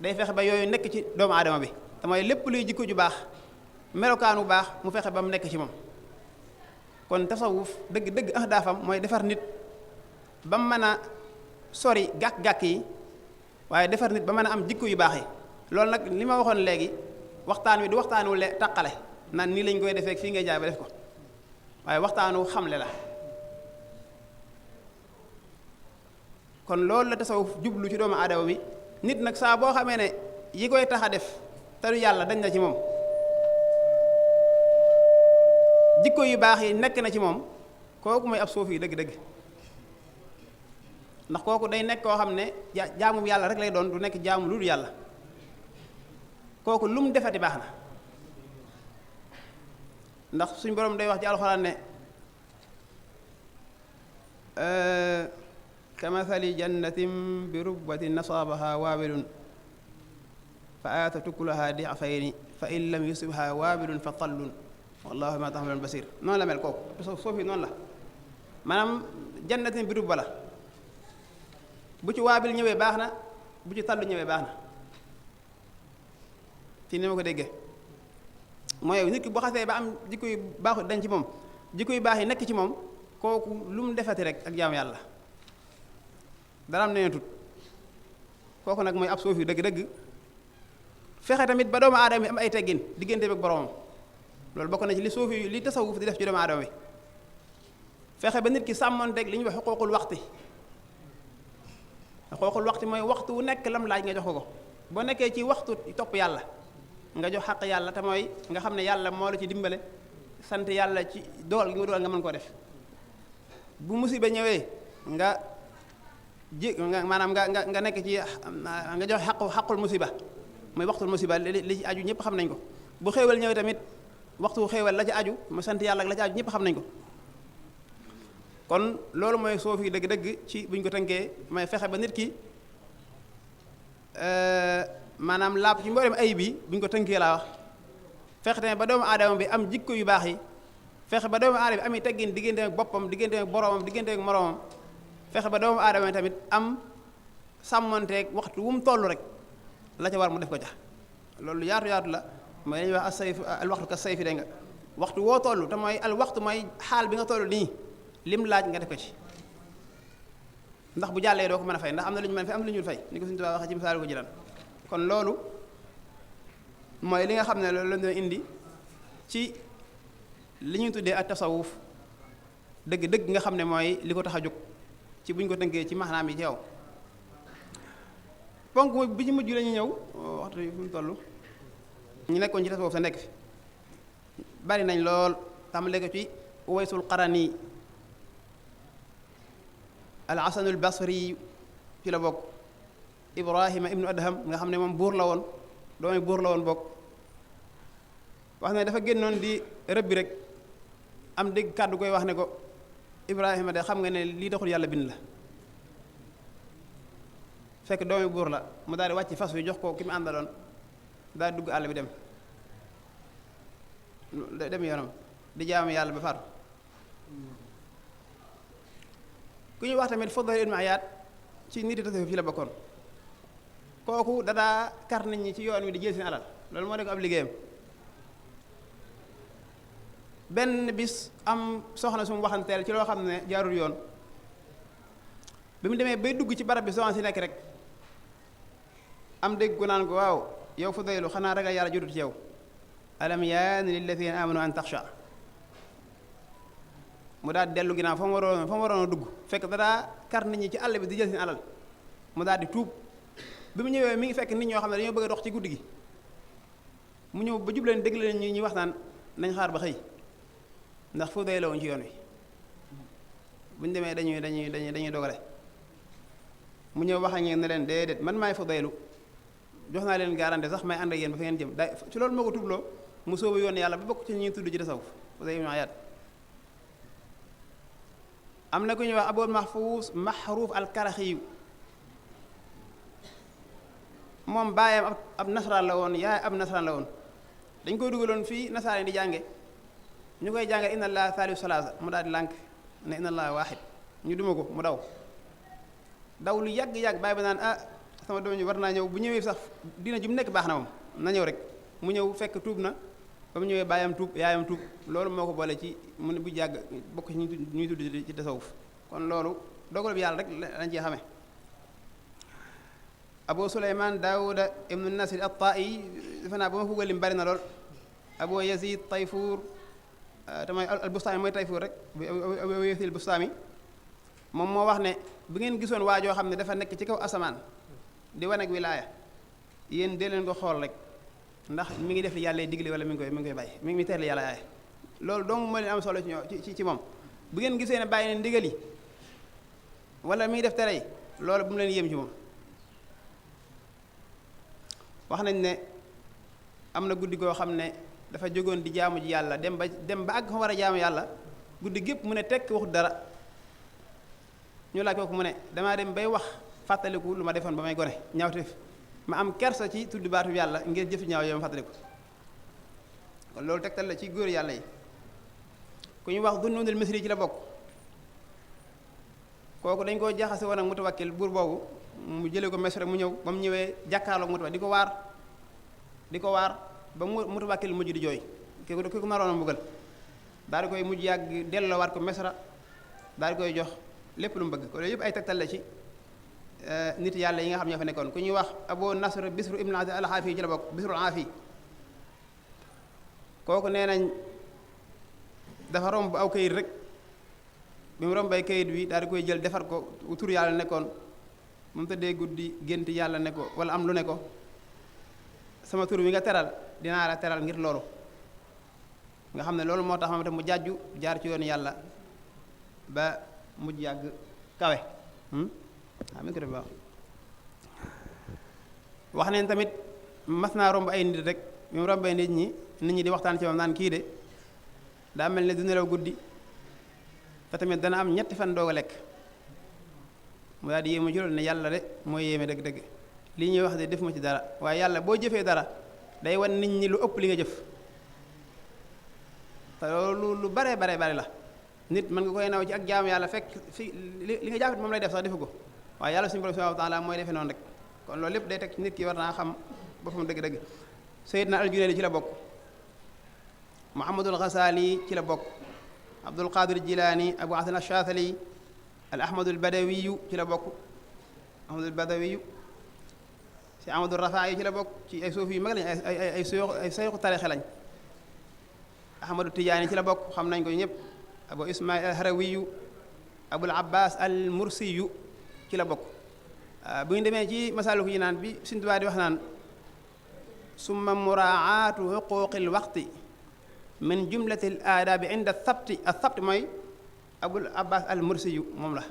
day fexe ba yooyu nekk ci doomu aadama bi te mooy lépp luy jikko ju baax melokaanu baax mu fexe ba mu nekk ci moom kon tasawuf dëgg ahdaafam mooy defar nit ba mu mën a sori gàkk-gàkk yi waaye defar nit ba mën a am jikko yu baax yi loolu nag li ma waxoon léegi waxtaan wi du waxtaanu taqale naan nii lañ koy defee fii ngay jaay ba def ko waaye waxtaanu xamle la kon loolu la tasawuf jublu ci doomu aadama bi nit nag saa boo xamee ne yi koy tax a def te du yàlla dañ na ci moom jikko yu baax yi nekk na ci moom kooku mooy ab suufi yi dëgg-dëgg ndax kooku day nekk koo xam ne jaamu yàlla rek lay doon du nekk jaamu lu dul yàlla kooku lu mu defati baax na ndax suñ borom day wax ci alxuraan ne kamathali jannatin bi rubwatin asaabaha waabilun fa aatat ukulaha di'fayni fa in lam yusibha waabilun fa tallun wallahu ma ta'malun basir noonu la mel kooku soofi noonu la maanaam jannatin bi rubba la bu ci waabil ñëwee baax na bu ci tallu ñëwee baax na ci ni ma ko déggee mooy nit ki bu xasee ba am jikko yu baaxu dañ ci moom jikko yu baax yi nekk ci moom kooku lu mu defati rek ak jaam yàlla dara am nee tut kooku nag mooy ab suufi dëgg-dëgg fexe tamit ba doomu aadama bi am ay teggin diggante ak boromam loolu bokk na ci li suufi li tasawuf di def ci doomu aadama bi fexe ba nit ki sàmmonteeg li ñuy wax xuquuqul waxti. xuquuqul waxti mooy waxtu wu nekk lam laaj nga jox ko boo nekkee ci waxtu topp yàlla nga jox xaq yàlla te mooy nga xam ne yàlla moo la ci dimbale sant yàlla ci dool gi mu dool nga mën koo def bu musiba ñëwee nga maanaam nga nekk ci nga jox xaqul musiba mooy waxtul musiba li ci aju ñëpp xam nañ ko bu xéewal ñëwee tamit waxtu xéewal la ci aju mu sant yàlla ak la ci aju ñëpp xam nañ ko kon loolu mooy soo fi dëgg-dëgg ci buñ ko tënkee mooy fexe ba nit ki maanaam laab ci mboolem ay bi buñ ko tënkee laa wax fexe tamit ba doomu aadama bi am jikko yu baax yi fexe ba doomu aadama bi ami teggin diggante ak boppam diggante ak boroomam diggante ak moroomam fexe ba doomu aadama tamit am sàmmonteeg waxtu wu mu toll rek la ca war mu def ko ca loolu yaatu yaatu la mooy dañuy wax as-sayf al waxtu ka sayfi dégg nga waxtu woo toll te mooy al waxtu mooy xaal bi nga toll nii lim laaj nga def ko ci ndax bu jàllee doo ko mën a fay ndax am na lu ñu mën a fay am na lu ñu fay ni ko suñu tubaab waxee ci misaal ko jëlan kon loolu mooy li nga xam ne loolu lañ doon indi ci li ñuy tuddee ak tasawuf dëgg-dëgg nga xam ne mooy li ko tax a jóg ci buñ ko tënkee ci maanaam yi ci yow ponk bi ci mujj la ñu ñëw waxtu yi fu mu toll ñu nekkoon ci tasawuf sa nekk fi bari nañ lool tàmbalee ko ci Uwaysul Qarani al Hasanul Basri ci la bokk Ibrahima ibnu Adham nga xam ne moom buur la woon doomi buur la woon bokk wax ne dafa génnoon di rëbbi rek am dégg kàddu koy wax ne ko Ibrahima de xam nga ne lii taxul yàlla bind la fekk doomi buur la mu daal di wàcc fas wi jox ko ki mu àndaloon daal di dugg àll bi dem yoonam di jaamu yàlla ba faatu ku ñuy wax tamit Fudayl ibn Iyaad ci nit yi tasawuf fi la bokkoon kooku dadaa kar nit ñi ci yoon wi di jël seen alal loolu moo nekk ab liggéeyam benn bis am soxna su mu waxanteel ci loo xam ne jaarul yoon bi mu demee bay dugg ci barab bi soxna si nekk rek am dégg gu naan ko waaw yow Fudaylu xanaa ragal yàlla jotut ci yow alam yaani lilladina amanu an taxsha mu daal di dellu ginnaaw fa mu waroon a dugg fekk dadaa kar nit ñi ci àll bi di jël seen alal mu daal di tuub bi mu ñëwee mi ngi fekk nit ñoo xam ne dañoo bëgg a dox ci guddi gi mu ñëw ba jubleen dégg leen ñuy wax naan nañ xaar ba xëy ndax fu doy la woon ci yoon wi bu ñu demee dañuy dogale mu ñëw wax ak ngeen ne leen déedéet man maay fu doylu jox naa leen garantie sax may ànd ak yéen ba fa ngeen jëm day ci loolu moo ko tubloo mu sóobu yoon yàlla ba bokk ci ñuy tudd ci tasawuf Fudayl ibn Iyaad am na ku ñuy wax Abul Mahruuf al-Karaxiyu moom baayam ab nasaraan la woon yaay ab nasaraan la woon dañ koy dugaloon fii nasaraan di jànge ñu koy jànge inna allaha thalithu salaasa mu daal di lànk ne inna allaha waahid ñu duma ko mu daw lu yàgg-yàgg bàyyi ba naan sama doom ji war naa ñëw bu ñëwee sax dina ju mu nekk baax na moom na ñëw rek mu ñëw fekk tuub na ba mu ñëwee baayam tuub yaayam tuub loolu moo ko boole ci mu ne bu jàgg bokk ci ñuy tudd ci tasawuf kon loolu dogal bi yàlla rek lañ ciy xamee Abu Suleymaan Daawuda ibnu Nasir at-Taa'i defe naa ba ma ko lim bari na lool Abu Yazid Tayfuur te mooy al-Bustaami mooy Tayfuur rek Abu Yazid al-Bustaami moom moo wax ne bu ngeen gisoon waajoo xam ne dafa nekk ci kaw asamaan di wane ak wilaaya yéen dee leen ko xool rek ndax mi ngi def li yàlla digle wala mi ngi koy bàyyi mi ngi teer li yàlla aaye loolu donc moo leen am solo ci moom bu ngeen gisee ne bàyyi ne ndigal yi wala mi ngi def tere yi loolu bu mu leen yéem ci moom wax nañ ne am na guddi goo xam ne dafa jógoon di jaamu ji yàlla dem ba àgg fa war a jaamu yàlla guddi gépp mu ne tekk waxut dara ñu laaj kooku mu ne damaa dem bay wax fàttaliku lu ma defoon ba may gone ñaawteef ma am kersa ci tudd baatu yàlla ngir jëf ñaaw yow ma fàttaliku kon loolu tegtal la ci góor yàlla yi ku ñu wax Dunnunul Misri ci la bokk kooku dañ koo jaxase woon ak Mutawakkil buur boobu mu jëlee ko Misra mu ñëw ba mu ñëwee jàkkaarloog Mutawakkil di ko waar ba Mutawakkil mujj di jooy ki ko naroon a mbugal daal di koy mujj yàgg delloowaat ko Misra daal di koy jox lépp lu mu bëgg ko loolu yëpp ay tegtal la ci nit yàlla yi nga xam ñoo fa nekkoon ku ñuy wax Abu Nasr Bisru ibn al-Aafi ci la bokk Bisru al-Aafi kooku nee nañ dafa romb aw këyit rek bi mu rombay kayit wi daal di koy jël defar ko tur yàlla nekkoon mu tëddee guddi gént yàlla ne ko wala am lu ne ko sama tur wi nga teral dinaa la teral ngir loolu nga xam ne loolu moo tax moom itam mu jàjju jaar ci yoonu yàlla ba mujj yàgg kawe wax neen tamit mas naa romb ay nit rek bi mu rombee nit ñi di waxtaan ci moom naan kii de daa mel ne du nelaw guddi te tamit dana am ñetti fan doog a lekk mu daal di yéemu ci loolu ne yàlla de mooy yéeme dëgg-dëgg lii ñuy wax de def ma ci dara waaye yàlla boo jëfee dara day wan nit ñi lu ëpp li nga jëf te loolu lu bare la nit mën nga koy naw ci ak jaamu yàlla fekk fi li nga jàppit moom lay def sax defu ko waaye yàlla suñu borom subhanahu wa ta'ala mooy defee noonu rek kon loolu lépp day teg nit ki war naa xam boppam dëgg-dëgg Sayyidna al-Junayd ci la bokk Muhammadul Ghazali ci la bokk Abdul Qadir Jilani Abu Hasan al-Shadhili al Ahmadul Badawiyu ci la bokk Ahmadul Badawiyu si Ahmadul Rafaayi ci la bokk ci ay suufi yu mag lañ ay sayxu tarixe lañ Ahmadu Tijaani ci la bokk xam nañ ko ñëpp Abu Ismail al-Harawiyu Abul Abbas al-Mursiyu ci la bokk bu ñu demee ci Masaalikul Jinaan bi Sëñ Tuubaa di wax naan summa muraaatu xuquuqil waqti min jumlatil aadaabi inda sabti as-sabti mooy Abul Abbas al-Mursiyu moom la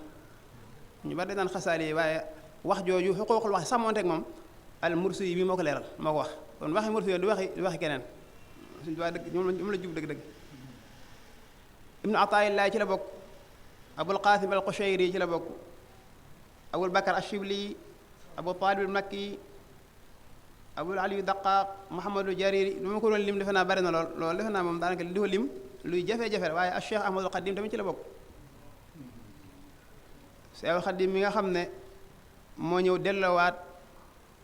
ñu bari dañ naan xasaali waaye wax jooju xuquuqul waxti sàmmoonteeg moom al-Mursiyu bi moo ko leeral moo ko wax kon waxi Mursiyu du waxi keneen Sëñ Tuubaa dëgg ñoom la jub dëgg-dëgg Ibnu Ataa'illaa ci la bokk Abul Qaasim al-Qushayri ci la bokk Abul Bakar ash-Shibli Abu Taalib al-Makki Abul Ali Daqaaq Muhammadu Jariri lu ma ko doon lim defe naa bari na loolu defe naa moom daanaka li di ko lim luy jafe-jafe waaye ak Cheikh Ahmadul Xadim tamit ci la bokk Cheikh Xadim mi nga xam ne moo ñëw delloowaat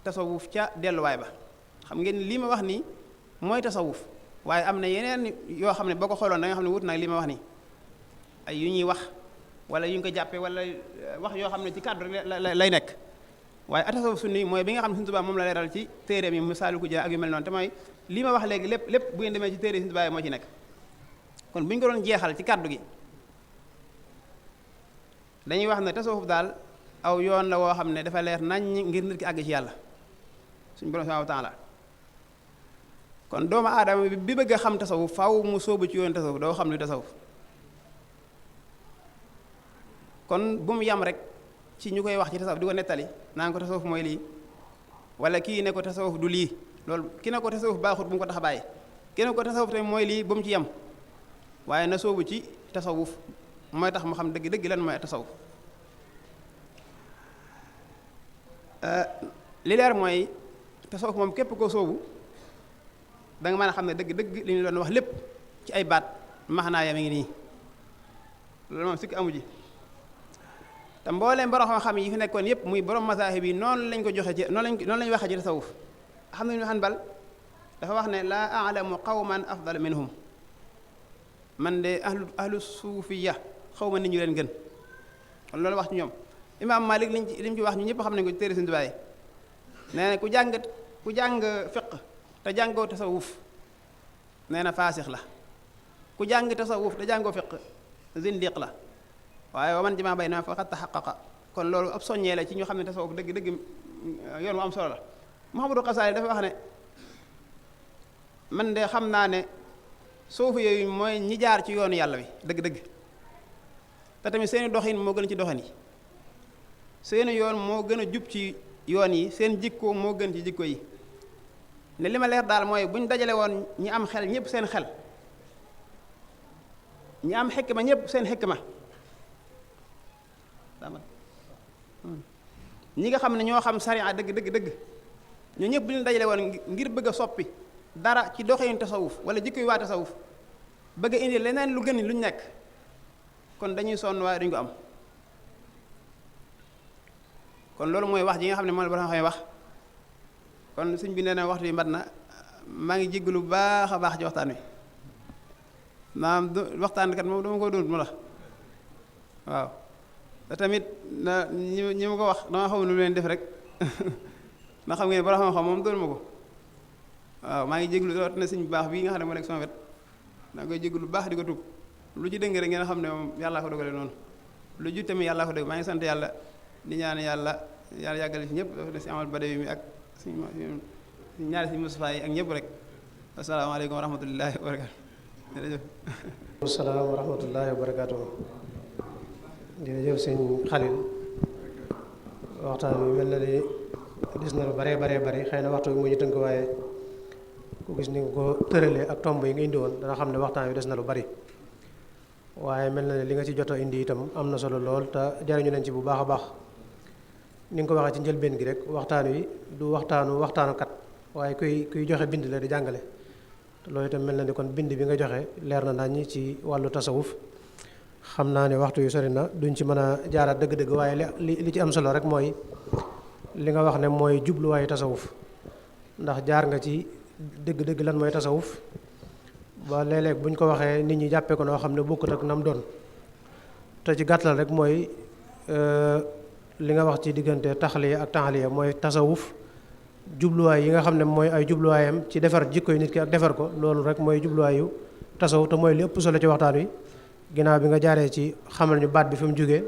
tasawuf ca delluwaay ba xam ngeen lii ma wax nii mooy tasawuf waaye am na yeneen yoo xam ne boo ko xooloon da nga xam ne wut nag li ma wax nii ay yu ñuy wax wala yu ñu ko jàppee wala wax yoo xam ne ci kàddu rek lay nekk waaye atasawuf sunni mooy bi nga xam ne Sëñ Tuubaa moom la leeral ci téere mi Masaalikul Jinaan ak yu mel noonu te mooy lii ma wax léegi lépp bu ngeen demee ci téere Sëñ Tuubaa moo ci nekk kon bu ñu ko doon jeexal ci kàddu gi dañuy wax ne tasawuf daal aw yoon la woo xam ne dafa leer nañ ngir nit ki àgg ci yàlla suñu borom subhaanahu wa taala kon doomu aadama bi bëgg a xam tasawuf faw mu sóobu ci yoon tasawuf doo xam luy tasawuf kon bu mu yam rek ci ñu koy wax ci tasawuf di ko nettali naan ko tasawuf mooy lii wala kii ne ko tasawuf du lii loolu ki ne ko tasawuf baaxut bu mu ko tax a bàyyi ki ne ko tasawuf tamit mooy lii bu mu ci yem waaye na sóobu ci tasawuf mooy tax mu xam dëgg-dëgg lan mooy tasawuf li leer mooy tasawuf moom képp koo sóobu da nga mën a xam ne dëgg-dëgg li ñu doon wax lépp ci ay baat maxnaa ya mi ngi nii loolu moom sikk amu ji te mbooleem borom xam-xam yi fi nekkoon yépp muy borom masaahib yi noonu lañ ko joxe ci noonu lañ waxee ci tasawuf xam nañu Hanbal dafa wax ne laa a'lamu qawman afdal minhum man de ahlu suufiya xaw ma nit ñu leen gën kon loolu wax ci ñoom imaam Malik li mu ci wax ñu ñëpp xam nañ ko ci téere Sëñ Tuubaa nee na ku jàng fiq te jàngoo tasawuf nee na faasix la ku jàng tasawuf te jàngoo fiq zindiq la waaye wa man jamaa baynahuma faqad tahaqqaqa kon loolu ab soññee la ci ñu xam ne tasawuf dëgg yoon wu am solo la Muhammadu Xasaali dafa wax ne man de xam naa ne suufu yooyu mooy ñi jaar ci yoonu yàlla wi dëgg-dëgg te tamit seeni doxin moo gën ci doxin yi seeni yoon moo gën a jub ci yoon yi seen jikko moo gën ci jikko yi ne li ma leer daal mooy bu ñu dajale woon ñi am xel ñëpp seen xel ñi am xikma ñëpp seen xikma ñi nga xam ne ñoo xam sariya dëgg ñoo ñëpp bu ñu dajale woon ngir bëgg a soppi dara ci doxalin tasawuf wala jikko yu waa tasawuf bëgg a indi leneen lu gën lu ñu nekk kon dañuy sonn waaye duñ ko am kon loolu mooy wax ji nga xam ne moom la borom xam wax kon sëñ bi nee na waxtu yi mat na maa ngi jéggalu bu baax a baax ci waxtaan wi maanaam waxtaan kat moom dama ko doon mu la waaw te tamit na ñi ma ko wax dama xamul lu leen def rek ndax xam ngeen borom xam-xam moom doon ma ko waaw maa ngi jéglu doot na sëñ bu baax bii nga xam ne moo nekk sama wet maa ngi koy jéglu bu baax di ko tub lu ci dëng rek ngeen xam ne moom yàllaa ko dogale noonu lu jub tamit yàlla ko dégg. maa ngi sant yàlla di ñaan yàlla yàggale ci ñëpp dafa def si amal badawi mi ak suñu ñaari si Moustapha yi ak ñëpp rek. asalaamaaleykum wa rahmatullahi wa barakaatu. jërëjëf. asalaam wa rahmatullahi wa barakaatu. jërëjëf sëñ Xalil waxtaan bi mel na ni gis na lu bare xëy na waxtu bi moo ñu tënk, waaye ku gis ni nga ko tëralee ak tomb yi nga indi woon dana xam ne waxtaan wi des na lu bari. waaye mel na ne li nga ci jot a indi itam am na solo lool te jariñu nañ ci bu baax a baax. ni nga ko waxee ci njëlbeen gi rek waxtaan wi du waxtaanukat waaye kuy joxe bind la di jàngale. te loolu itam mel na ni kon bind bi nga joxe leer na nañ ci wàllu tasawuf. xam naa ne waxtu yu sori na duñ ci mën a jaaraat dëgg-dëgg, waaye li ci am solo rek mooy li nga wax ne mooy jubluwaayu tasawuf. ndax jaar nga ci dëgg-dëgg lan mooy tasawuf ba léeg-léeg buñ ko waxee nit ñi jàppee ko noo xam ne bokkut ak nam doon. te ci gàttal rek mooy li nga wax ci diggante taxliya ak taxliya mooy tasawuf jubluwaay yi nga xam ne mooy ay jubluwaayam ci defar jikkoy nit ki ak defar ko, loolu rek mooy jubluwaayu tasawuf te mooy li ëpp solo ci waxtaan wi. ginnaaw bi nga jaaree ci xamal ñu baat bi fi mu jógee,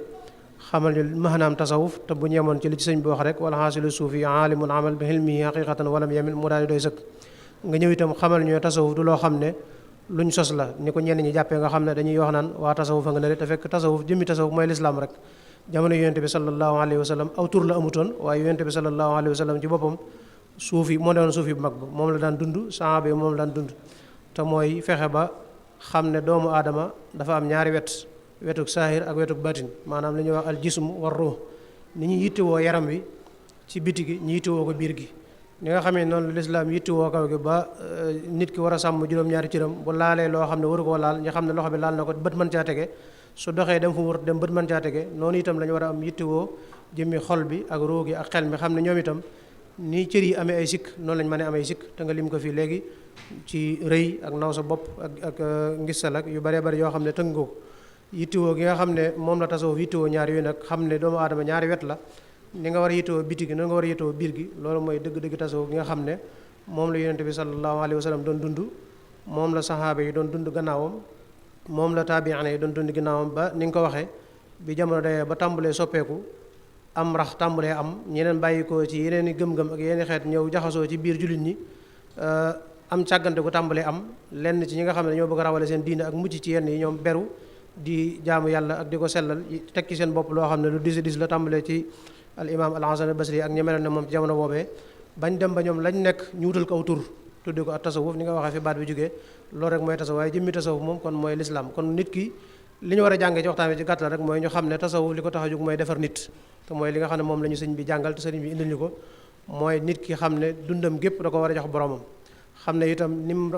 xamal ñu maanaam tasawuf te bu ñu yemoon ci li ci sëñ bi wax rek wala xaasilu suufi aalimun amal bi xilmihi haqiqatan walam yamin mu daal di doy sëkk. nga ñëw itam xamal ñu tasawuf du loo xam ne luñ sos la ni ko ñenn ñi jàppee nga xam ne dañuy wax naan waa tasawuf a nga ne te fekk tasawuf jëmmi tasawuf mooy lislaam rek. jamono yonente bi sallallahu alayhi wa sallam aw tur la amutoon, waaye yonente bi sallallahu alayhi wa sallam ci boppam suufi moo doon suufi bu mag ba moom la daan dund, sahaaba yi moom la daan dund. te mooy fexe ba xam ne doomu aadama dafa am ñaari wetuk saahir ak wetuk batin, maanaam li ñuy wax al jism war ruux. ni ñu yittewoo yaram wi ci biti gi ñu yittewoo ko biir gi. ni nga xamee noonu lislaam yittewoo kaw gi ba nit ki war a sàmm juróom-ñaari cëram bu laalee loo xam ne waru koo laal ñu xam ne loxo bi laal na ko bët mën caa tege, su doxee dem fu wër dem bët mën caa tege. noonu itam la ñu war a am yittewoo jëmmi xol bi ak ruu gi ak xel mi, xam ne ñoom itam ni cër yi amee ay sikk noonu lañ mën a amee sikk. te nga lim ko fii léegi ci rëy ak naw sa bopp ak ngistal ak yu bare bari yoo xam ne tënk ko. yittewoo gi nga xam ne moom la tasawuf yittewoo ñaar yooyu nag xam ne doomu aadama ñaari wet la, ni nga war a yittewoo biti gi noonu nga war a yittewoo biir gi. loolu mooy dëgg-dëgg tasawuf gi nga xam ne moom la yonente bi sallallahu alayhi wa sallam doon dund, moom la saxaaba yi doon dund gannaawam, moom la taabiina yi doon dund gannaawam. ba ni nga ko waxee bi jamono dayee ba tàmbalee soppeeku am rax tàmbalee am ñeneen bàyyi ko ci yeneen i gëm-gëm ak yeneen i xeet ñëw jaxasoo ci biir jullit ñi, am càggante gu tàmbalee am lenn ci ñi nga xam ne dañoo bëgg a rawale seen diine ak mucc ci yenn yi ñoom beru di jaamu yàlla ak di ko sellal teg ci seen bopp loo xam ne lu dis la tàmbalee ci al imam al hasan al basri ak ñi meloon ne moom ci jamono boobee. bañ dem ba ñoom lañ nekk ñu wutal ko aw tur tudde ko ak tasawuf ni nga waxee fi baat bi jógee. loolu rek mooy tasawuf, waaye jëmmi tasawuf moom kon mooy lislaam. kon nit ki li ñu war a jàngee ci waxtaan bi ci gàttal rek mooy ñu xam ne tasawuf li ko tax a jóg mooy defar nit. te mooy li nga xam ne moom la ñu sëñ bi jàngal te sëriñ bi indil ñu ko, mooy nit ki xam ne dundam gépp da ko war a jox boromam. xam ne itam ni mu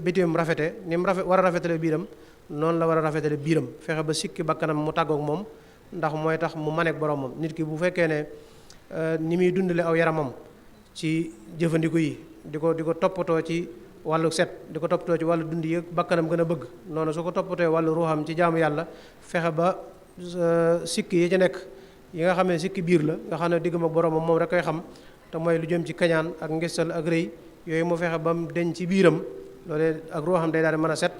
bitim rafete ni mu war a rafetale biiram noonu la war a rafetale biiram, fexe ba sikki bakkanam mu tàggoog moom, ndax mooy tax mu maneek boromam. nit ki bu fekkee ne ni muy dundale aw yaramam ci jëfandiku yi di ko toppatoo ci wàllu set, di ko toppatoo ci wàllu dund yi bakkanam gën a bëgg, noonu su ko toppatoo wàllu ruuxam ci jaamu yàlla, fexe ba sikki yi ci nekk yi nga xam ne sikki biir la nga xam ne diggam ak boromam moom rek koy xam, te mooy lu jëm ci kañaan ak ngistal ak rëy, yooyu mu fexe ba mu deñ ci biiram. loolee ak ruuxam day daal di mën a set,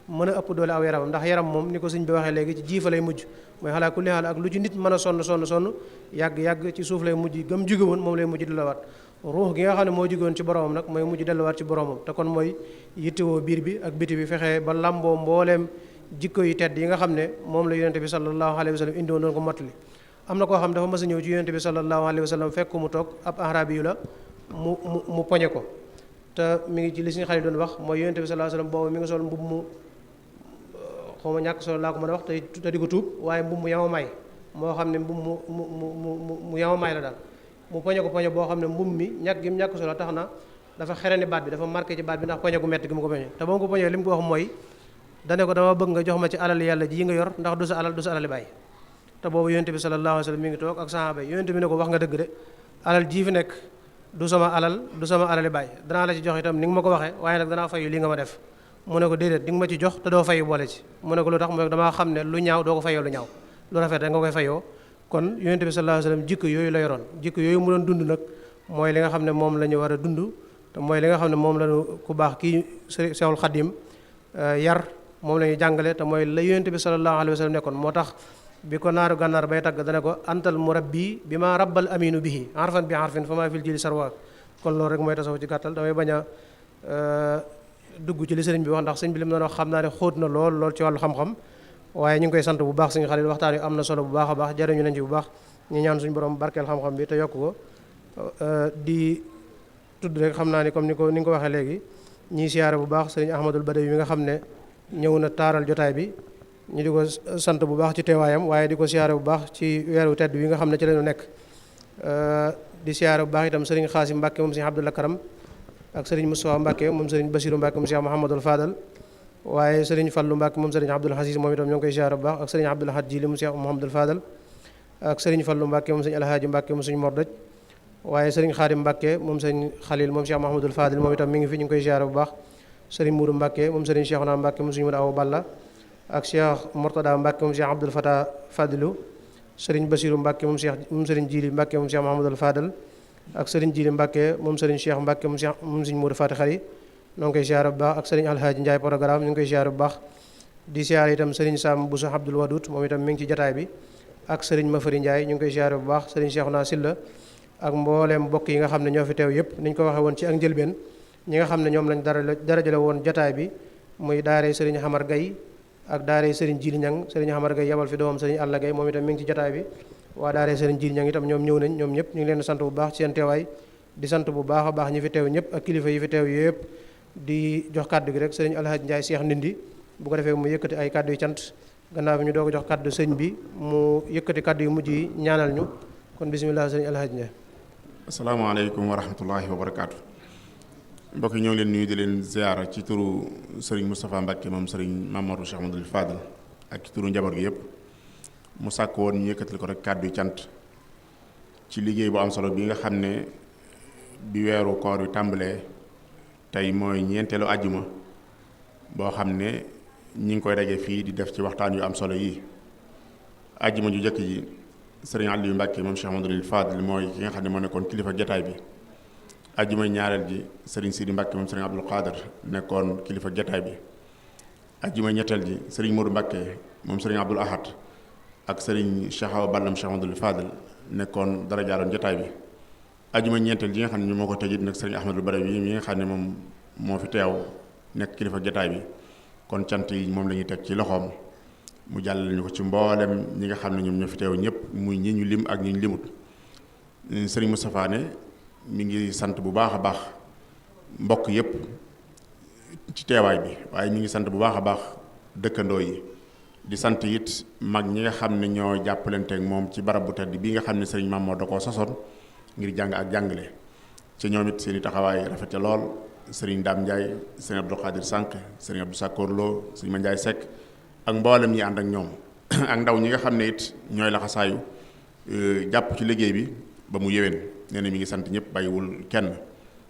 mën a ëpp doole aw yaramam, ndax yaram moom ni ko sëñ bi waxee léegi ci jiifa lay mujj. mooy xalaa kulli xaal ak lu ci nit mën a sonn yàgg ci suuf lay mujj gëm jóge woon moom lay mujj delluwaat. ruux gi nga xam ne moo jóge woon ci boromam nag mooy mujj delluwaat ci boromam. te kon mooy yittewoo biir bi ak biti bi, fexe ba lamboo mbooleem jikko yu tedd yi nga xam ne moom la yonente bi sallallahu alayhi wa sallam indi woon doon ko mottali. am na koo xam dafa mas a ñëw ci yonente bi sallallahu alayhi wa sallam fekk mu toog ab arabi yu la mu poñe ko. te mi ngi ci li suñu xale doon wax mooy yonente bi sallallahu alayhi wa sallam boobu mi ngi sol mbubb mu xaw ma ñàkk solo laa ko mën a wax te di ko tuub, waaye mbubb mu yamamaay moo xam ne mbubb mu yamamaay la daal. mu poñe ko poñe boo xam ne mbubb mi ñàkk gi mu ñàkk solo tax na dafa xerani baat bi, dafa marqué ci baat bi ndax poñe gu metti gi mu ko poñe. te ba mu ko poñee li mu ko wax mooy dane ko dama bëgg nga jox ma ci alal yàlla ji nga yor, ndax du sa alali bàyyi. te boobu yonente bi sallallahu alayhi wa sallam mi ngi toog ak sahaaba yi. yonente bi ne ko wax nga dëgg de, alal ji fi nekk du sama alali bàyyi, danaa la ci jox itam ni nga ma ko waxee, waaye nag danaa fayu li nga ma def. mu ne ko déedéet di nga ma ci jox te doo fayu boole ci. mu ne ko lu tax? mu ne ko damaa xam ne lu ñaaw doo ko fayoo lu ñaaw, lu rafet rek nga koy fayoo. kon yonente bi sallallahu alayhi wa sallam jikko yooyu la yoroon. jikko yooyu mu doon dund nag mooy li nga xam ne moom la ñu war a dund, te mooy li nga xam ne moom la ñu ku baax kii Seexul Xadim yar, moom la ñuy jàngale, te mooy la yonente bi sallallahu alayhi wa sallam nekkoon. moo tax bi ko naaru gànnaar bay tagg dana ko antal murabbi bi ma rabbal aminu bihi harfan bi harfin fa maa fil jili sarwa. kon loolu rek mooy tasawuf ci gàttal damay bañ a dugg ci li sëriñ bi wax ndax sëriñ bi li mu doon wax xam naa ne xóot na lool ci wàllu xam-xam waaye ñu ngi koy sant bu baax sëriñ Xalil waxtaan wi am na solo bu baax a baax jariñu nañ ci bu baax ñu ñaan suñu borom barkeel xam-xam bi te yokk ko di tudd rek xam naa ni comme ni nga ko waxee léegi ñiy siyaare bu baax sëriñ Ahmadul Badawi mi nga xam ne ñëw na taaral jotaay bi ñu di ko sant bu baax ci teewaayam waaye di ko siyaare bu baax ci weeru tedd wi nga xam ne ci lañu nekk di siyaare bu baax itam sëriñ Xaasim Mbàkke moom sëriñ Abdul Karam ak sëriñ Moustapha Mbàkke moom sëriñ Basiru Mbàkke moom Cheikh Mouhamadul Fadal waaye sëriñ Fallu Mbàkke moom sëriñ Abdul Xasiis moom itam ñoo ngi koy siyaare bu baax ak sëriñ Abdul Ahad Jili moom Cheikh Mouhamadul Fadal ak sëriñ Fallu Mbàkke moom sëriñ Alhaaji Mbàkke moom sëriñ Mordoj waaye sëriñ Xaadim Mbàkke moom sëriñ Xalil moom Cheikh Mouhamadul Fadal moom itam mi ngi fi ñu ngi koy siyaare bu baax sëriñ Muuru Mbàkke moom sëriñ Cheikhuna Mbàkke moom sëriñ Mudu Awa Balla ak Cheikh Mortada Mbàkke moom Cheikh Abdul Fatah Fadilu sëriñ Basiru Mbàkke moom sëriñ Jili Mbàkke moom Cheikh Mouhamadul Fadal ak sëriñ Jili Mbàkke moom sëriñ Cheikh Mbàkke moom sëriñ Mudu Fati Xari ñoo ngi koy siyaare bu baax ak sëriñ Alhaaji Njaay programme ñu ngi koy siyaare bu baax di siyaare itam sëriñ Sam Bousso Abdul Wadud moom itam mi ngi ci jataay bi ak sëriñ Mafari Njaay ñu ngi koy siyaare bu baax sëriñ Cheikhuna Silla ak mbooleem mbokk yi nga xam ne ñoo fi teew yëpp niñ ko waxee woon ci ak njëlbeen ñi nga xam ne ñoom lañ darajale woon jataay bi muy daaree sëriñ Xamar Gay ak daaree sëriñ Jili Ñang sëriñ Xamar Gay yabal fi doomam sëriñ Alla Gay moom itam mi ngi ci jataay bi waa daaree sëriñ Jili Ñang itam ñoom ñëw nañ ñoom ñëpp ñu ngi leen sant bu baax ci seen teewaay di sant bu baax a baax ñi fi teew ñëpp ak kilifa yi fi teew yëpp di jox kàddu gi rek sëriñ Alhaaji Njaay Seex Ndindi bu ko defee mu yëkkati ay kàddu yu cant gannaaw bi ñu doog a jox kàddu sëñ bi mu yëkkati kàddu yu mujj yi ñaanal ñu kon bisimilah sëriñ Alhaaji Njaay. asalaamaaleykum wa rahmatullahi wa barakaatu. mbokk yi ñoo ngi leen nuyu di leen ziara ci turu sëriñ Moustapha Mbacke moom sëriñ Mamadou Cheikh Amadou Fadal ak ci turu njaboot gi yëpp mu sàkk woon ñu yëkkatil ko rek kàddu yu cant ci liggéey bu am solo bi nga xam ne bi weeru koor wi tàmbalee tey mooy ñeenteelu àjjuma boo xam ne ñi ngi koy daje fii di def ci waxtaan yu am solo yi àjjuma ju jëkk ji sëriñ Aliou Mbacke moom Cheikh Amadou Fadal mooy ki nga xam ne moo nekkoon kilifa jataay bi ajjuma ñaareel ji sëriñ Sidi Mbacke moom sëriñ Abdul Qadir nekkoon kilifa jataay bi ajjuma ñetteel ji sëriñ Modou Mbacke moom sëriñ Abdul Ahad ak sëriñ Cheikh Awa Ballam Cheikh Amadou Fadal nekkoon dara jaaloon jataay bi ajjuma ñeenteel ji nga xam ne ñu moo ko tëjit nag sëriñ Ahmadul Badawi mi nga xam ne moom moo fi teew nekk kilifa jataay bi kon cant yi moom la ñuy teg ci loxoom mu jàllale ñu ko ci mboolem ñi nga xam ne ñoom ñoo fi teew ñëpp muy ñi ñu lim ak ñi ñu limut sëriñ Moustapha ne mi ngi sant bu baax a baax mbokk yëpp ci teewaay bi waaye mi ngi sant bu baax a baax dëkkandoo yi di sant it mag ñi nga xam ne ñoo jàppalanteeg moom ci barab bu tedd bii nga xam ne sëriñ Maam da koo sasoon ngir jàng ak jàngale ci ñoom it seen i taxawaay rafete lool sëriñ Dame Ndiaye sëriñ Abdou Khadir Sànq sëriñ Abdou Sakkoor Lo sëriñ Ma Ndiaye Seck ak mboolem ñi ànd ak ñoom ak ndaw ñi nga xam ne it ñooy laxasaayu jàpp ci liggéey bi ba mu yéwén nee na mi ngi sant ñëpp bàyyiwul kenn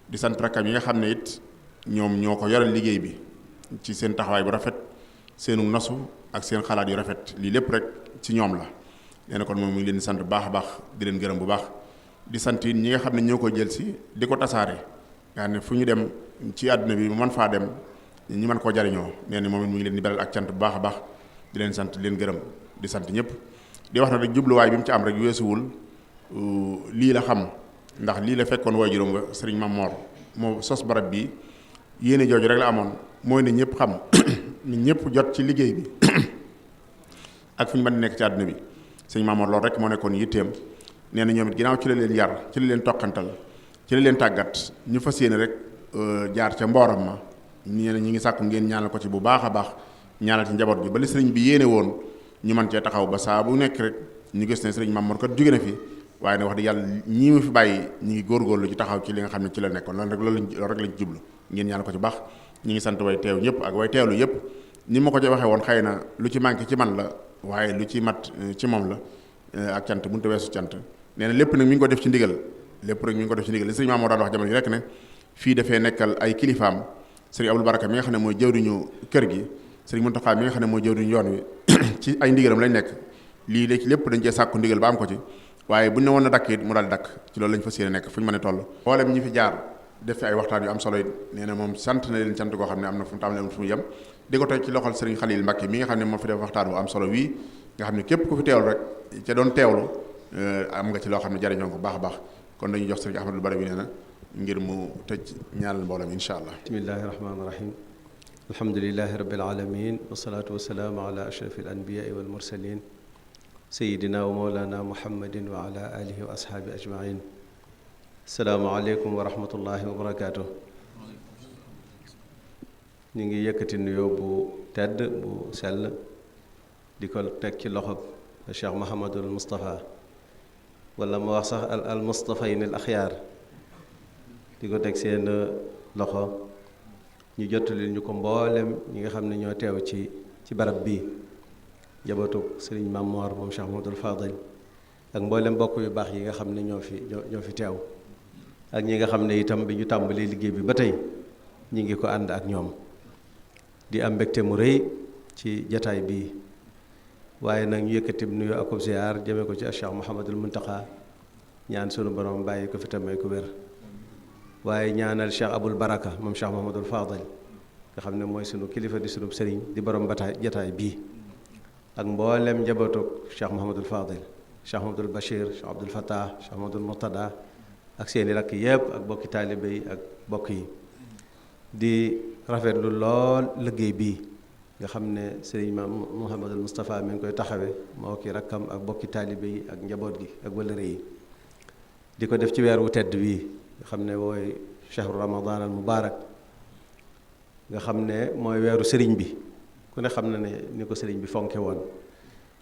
di sant rakkam yi nga xam ne it ñoom ñoo ko yoral liggéey bi ci seen taxawaay bu rafet seenu nasu ak seen xalaat yu rafet lii lépp rek ci ñoom la nee na kon moom mi ngi leen di sant bu baax a baax di leen gërëm bu baax di sant it ñi nga xam ne ñoo ko jël si di ko tasaare nga xam ne fu ñu dem ci àdduna bi mu mën faa dem ñi mën koo jariñoo nee na moom it mu ngi leen di beral ak cant bu baax a baax di leen sant di leen gërëm di sant ñëpp di wax na rek jubluwaay bi mu ci am rek weesuwul lii la xam ndax lii la fekkoon waajuram nga sëriñ Mamor moo sos barab bi yéene jooju rek la amoon mooy ne ñëpp xam ni ñëpp jot ci liggéey bi ak fu ñu mën nekk ci àdduna bi sëriñ Mamor loolu rek moo nekkoon yitteem nee na ñoom it ginnaaw ci la leen yar ci la leen toqantal ci la leen tàggat ñu fas yéene rek jaar ca mbooram ma nee na ñi ngi sàkku ngeen ñaanal ko ci bu baax a baax ñaanal ci njaboot gi ba li sëriñ bi yéene woon ñu mën cee taxaw ba saa bu nekk rek ñu gis ne sëriñ Mamor kat jóge na fi waaye ne wax di yàlla ñii mu fi bàyyi ñi ngi góorgóorlu ci taxaw ci li nga xam ne ci la nekkoon loolu rek lañ jublu ngeen ñaan ko ci baax ñi ngi sant way teew ñëpp ak way teewlu yëpp ni ma ko ci waxee woon xëy na lu ci manqué ci man la waaye lu ci mat ci moom la ak cant mënut a weesu cant nee na lépp nag mi ngi ko def ci ndigal lépp rek mi ngi ko def ci ndigal li sëriñ Mamadou daan wax jamono yi rek ne fii dafee nekkal ay kilifaam sëriñ Abdou Baraka mi nga xam ne mooy jëwriñu kër gi sëriñ Mountakha mi nga xam ne mooy jëwriñu yoon wi ci ay ndigalam lañ nekk lii léegi lépp dañ cee sàkku ndigal ba am ko ci waaye buñ ne woon na dakk it mu daal dakk ci loolu lañ fas yéene nekk fu ñu mën a toll mboolem ñi fi jaar def fi ay waxtaan yu am solo it nee na moom sant na leen sant koo xam ne am na fu mu tàmbalee fu mu yem di ko teg ci loxol sëriñ Xalil Mbàkke mi nga xam ne moo fi def waxtaan bu am solo wii nga xam ne képp ku fi teewlu rek ca doon teewlu am nga ci loo xam ne jariñoo ko baax a baax kon dañuy jox sëriñ Ahmadul Badawi nee na ngir mu tëj ñaanal mbooloo mi incha allah. bismillahi rahmaani rahim alhamdulilahi rabbil alamin wasalaatu wasalaamu ala ashrafi al anbiyaai wal mursalin sayidina wa mawlana muhammadin wa ala alihi wa ashaabi ajmain asalaamualeykum wa rahmatullahi wa barakaatu. ñu ngi yëkkati nuyoo bu tedd bu sell di ko teg ci loxob Cheikh Mouhamadul Moustapha wala ma wax sax al Moustaphayn al axyaar di ko teg seen loxo ñu jottali ñu ko mboolem ñi nga xam ne ñoo teew ci barab bii jabatug sëriñ Mamor moom Cheikh Mouhamadoul Fadil ak mboolem mbokk yu baax yi nga xam ne ñoo fi teew ak ñi nga xam ne itam bi ñu tàmbalee liggéey bi ba tey ñi ngi ko ànd ak ñoom di am mbégte mu rëy ci jataay bii waaye nag ñu yëkkati nuyoo ak ziar jëme ko ci Cheikh Mouhamadul Muntaqa ñaan sunu borom bàyyi ko fi tamay ko wér waaye ñaanal Cheikh Abul Baraka moom Cheikh Mouhamadoul Fadil nga xam ne mooy sunu kilifa di sunu sëriñ di borom jataay bii ak mboolem njabootu Cheikh Mouhamadoul Fadil Cheikh Mouhamadoul Bachir Cheikh Abdoul Fattah Cheikh Mouhamadoul Murtada ak seeni rakk yépp ak bokki taalibe yi ak bokk yi di rafetlu lool liggéey bii nga xam ne sëriñ Mouhamadul Moustapha mi ngi koy taxawe moo ki rakkam ak bokki taalibe yi ak njaboot gi ak wëllëre yi di ko def ci weer wu tedd bii nga xam ne mooy chahru ramadan al mubarak nga xam ne mooy weeru sëriñ bi ku ne xam na ne ni ko sëriñ bi fonke woon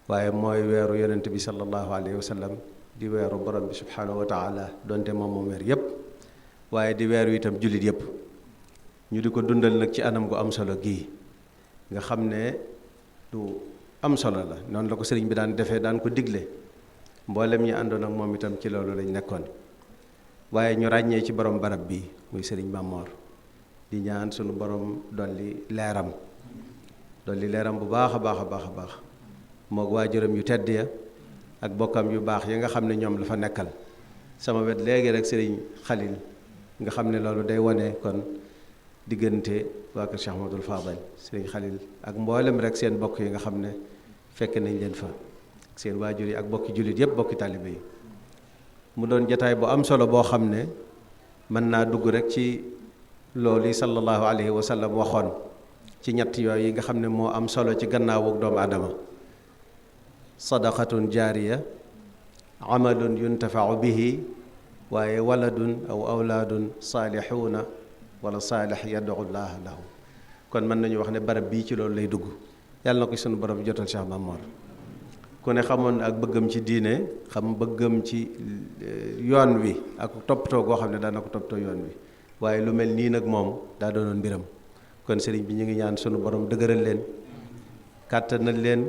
waaye mooy weeru yonent bi sallallahu alayhi wa sallam di weeru borom bi subhanahu wa taala donte moom weer yépp waaye di weeru itam jullit yépp ñu di ko dundal nag ci anam gu am solo gii nga xam ne du am solo la noonu la ko sëriñ bi daan defee daan ko digle mboolem ñi àndoon ak moom itam ci loolu lañ nekkoon waaye ñu ràññee ci borom barab bi muy sëriñ Mamor di ñaan sunu borom dolli leeram bu baax a baax a baax a baax moog waajuram yu tedd ya ak bokkam yu baax yi nga xam ne ñoom la fa nekkal sama wet léegi rek sëriñ Xalil nga xam ne loolu day wane kon diggante waa kër Cheikh Mouhamadoul Fadil sëriñ Xalil ak mboolem rek seen bokk yi nga xam ne fekk nañ leen fa seen waajur yi ak bokki jullit yépp bokki taalibe yi mu doon jataay bu am solo boo xam ne mën naa dugg rek ci loolu yi sallallahu alayhi wa sallam waxoon ci ñett yooyu yi nga xam ne moo am solo ci gannaawu doomu aadama sadaqatun jaariya amalun yuntafau bihi waaye waladun aw awlaadun saalixuuna wala saalix yad'u llaaha lahu kon mën nañu wax ne barab bii ci loolu lay dugg yàlla na ko sunu borom jotal Cheikh Mamor ku ne xamoon ak bëggam ci diine xam bëggam ci yoon wi ak toppatoo goo xam ne daana ko toppatoo yoon wi waaye lu mel nii nag moom daa doonoon mbiram kon sëriñ bi ñu ngi ñaan sunu borom dëgëral leen kàttanal leen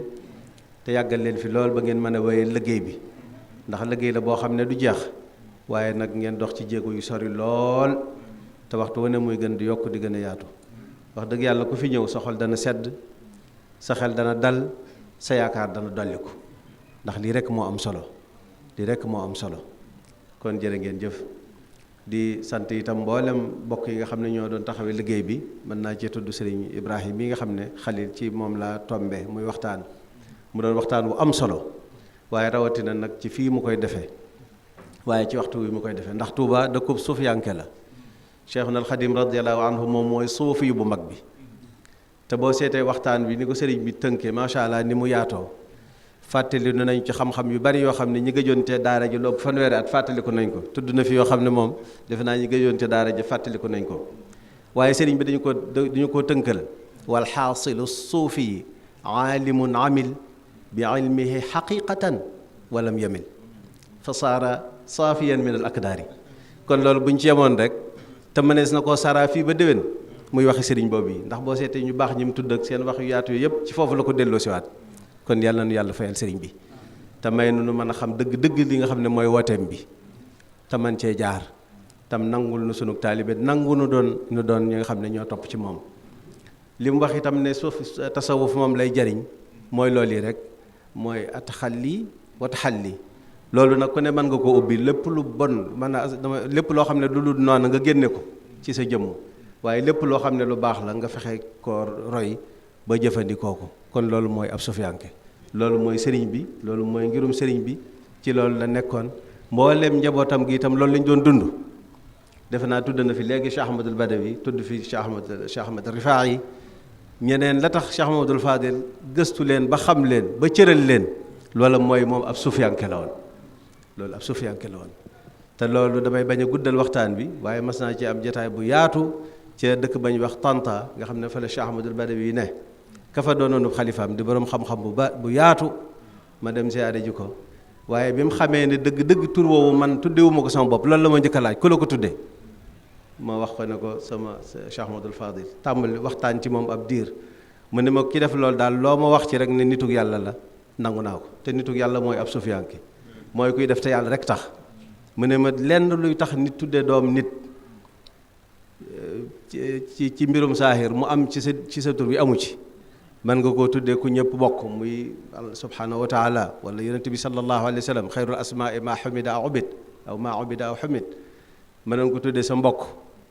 te yàggal leen fi lool ba ngeen mën a wéyee liggéey bi ndax liggéey la boo xam ne du jeex waaye nag ngeen dox ci jéego yu sori lool te waxtu wane muy gën di yokk di gën a yaatu wax dëgg yàlla ku fi ñëw sa xol dana sedd sa xel dana dal sa yaakaar dana dolliku ndax lii rekk moo am solo kon jërë ngeen jëf di sant itam mboolem mbokk yi nga xam ne ñoo doon taxawee liggéey bi mën naa cee tudd sëriñ Ibrahim yi nga xam ne Xalil ci moom laa tombe muy waxtaan mu doon waxtaan wu am solo waaye rawatina nag ci fii mu koy defee waaye ci waxtu wi mu koy defee ndax Touba dëkkub suufiyanke la Cheikhuna al Xadim radiyallahu anhu moom mooy suufi yu bu mag bi te boo seetee waxtaan bi ni ko sëriñ bi tënkee macha allah ni mu yaatoo fàttali nañ ci xam-xam yu bari yoo xam ne ñi gëjoon te daara ji lu ëpp fanweeri at fàttaliku nañ ko tudd na fi yoo xam ne moom defe naa ñi gëjoon te daara ji fàttaliku nañ ko waaye sëriñ bi dañu ko tënkal wal xaasilu suufi aalimun amil bi ilmihi xaqiqatan walam yamil fa saara saafiyan min al akdaari kon loolu buñ ci yemoon rek te mënees na koo saraa fii ba déwén muy waxi sëriñ boobu yi ndax boo seetee ñu baax ñi mu tudd ak seen wax yu yaatu yëpp ci foofu la ko delloo siwaat kon yàlla nu yàlla fayal sëriñ bi te may nu mën a xam dëgg li nga xam ne mooy wooteem bi te man cee jaar tam nangul nu sunu taalibe nangu nu doon ñi nga xam ne ñoo topp ci moom li mu wax itam ne suuf tasawuf moom lay jariñ mooy loolu yi rek mooy ataxalli wa taxalli loolu nag ku ne mën nga ko ubbi lépp lu bon lépp loo xam ne du lu noonu nga génne ko ci sa jëmm waaye lépp loo xam ne lu baax la nga fexe ko roy ba jëfandikoo ko kon loolu mooy ab sufiyanke loolu mooy sëriñ bi, loolu mooy ngirum sëriñ bi, ci loolu la nekkoon. mboolem njabootam gi itam loolu lañ doon dund. defe naa tudd na fi léegi Cheikh Ahmadul Badawi, tudd fi Cheikh Ahmad Rifaa'i, ñeneen la tax Cheikh Mamadul Fadil gëstu leen ba xam leen ba cëral leen, loola mooy moom ab sufiyanke la woon. loolu ab sufiyanke la woon. te loolu damay bañ a guddal waxtaan bi, waaye mas naa ci am jataay bu yaatu ca dëkk bañ wax Tanta nga xam ne fa la Cheikh Ahmadul Badawi yi ne, ka fa doonoonu xalifaam di borom xam-xam bu yaatu, ma dem siyaare ji ko. waaye bi mu xamee ne dëgg tur woowu man tuddewuma ko sama bopp, loolu la ma njëkk a laaj, ku la ko tuddee? ma wax ko ne ko sama Cheikh Ahmadul Fadil. tàmbali waxtaan ci moom ab diir, mu ne ma ki def loolu daal loo ma wax ci rek ne nitug yàlla la, nangu naa ko. te nitug yàlla mooy ab sufiyanke, mooy kuy def te yàlla rek tax. mu ne ma lenn luy tax nit tuddee doom nit ci mbirum saahir mu am ci sa tur bi amu ci. mën nga koo tuddee ku ñëpp bokk, muy subhanahu wa taala wala yonente bi sallallahu alayhi wa sallam, xayrul asmaai ma xumida aw ubid aw ma ubida aw xumid. mën nga ko tuddee sa mbokk,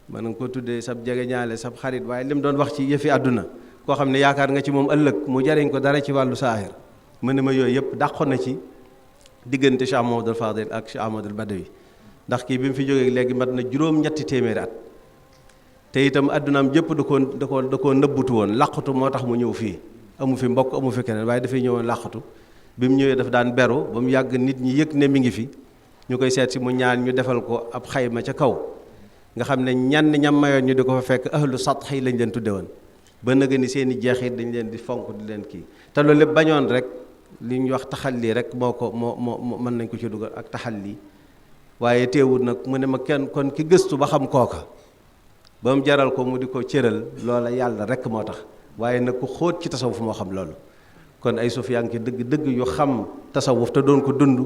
mën nga ko tuddee sab jegeñaale, sab xarit, waaye li mu doon wax ci yëfi àdduna, koo xam ne yaakaar nga ci moom ëllëg mu jariñ ko dara ci wàllu saahir. mu ne ma yooyu yëpp dàqoon na ci diggante Cheikh Mamadou Fadil ak Cheikh Ahmadul Badawi. ndax kii bi mu fi jógee léegi mat na juróom-ñetti téeméeri at, te itam addunaam jëpp da koo nëbbutu woon, làqatu moo tax mu ñëw fii. amu fi mbokk, amu fi keneen, waaye dafay ñëwoon làqatu. bi mu ñëwee daf daan beru ba mu yàgg nit ñi yëg ne mi ngi fi, ñu koy seet si mu ñaan ñu defal ko ab xayma ca kaw, nga xam ne ñenn ñam mayoon ñu di ko fa fekk ahlu satx yi lañ leen tudde woon. ba nëga ni seen i jeexit dañ leen di fonk di leen kii. te loolu lépp bañoon rek li ñu wax taxalli rek moo mën nañ ko ci dugal ak taxalli. waaye teewul nag mu ne ma kenn kon ki gëstu ba xam kooka ba mu jaral ko mu di ko cëral, loola yàlla rek moo tax. waaye nag ku xóot ci tasawuf moo xam loolu. kon ay sufiyanke dëgg yu xam tasawuf te doon ko dund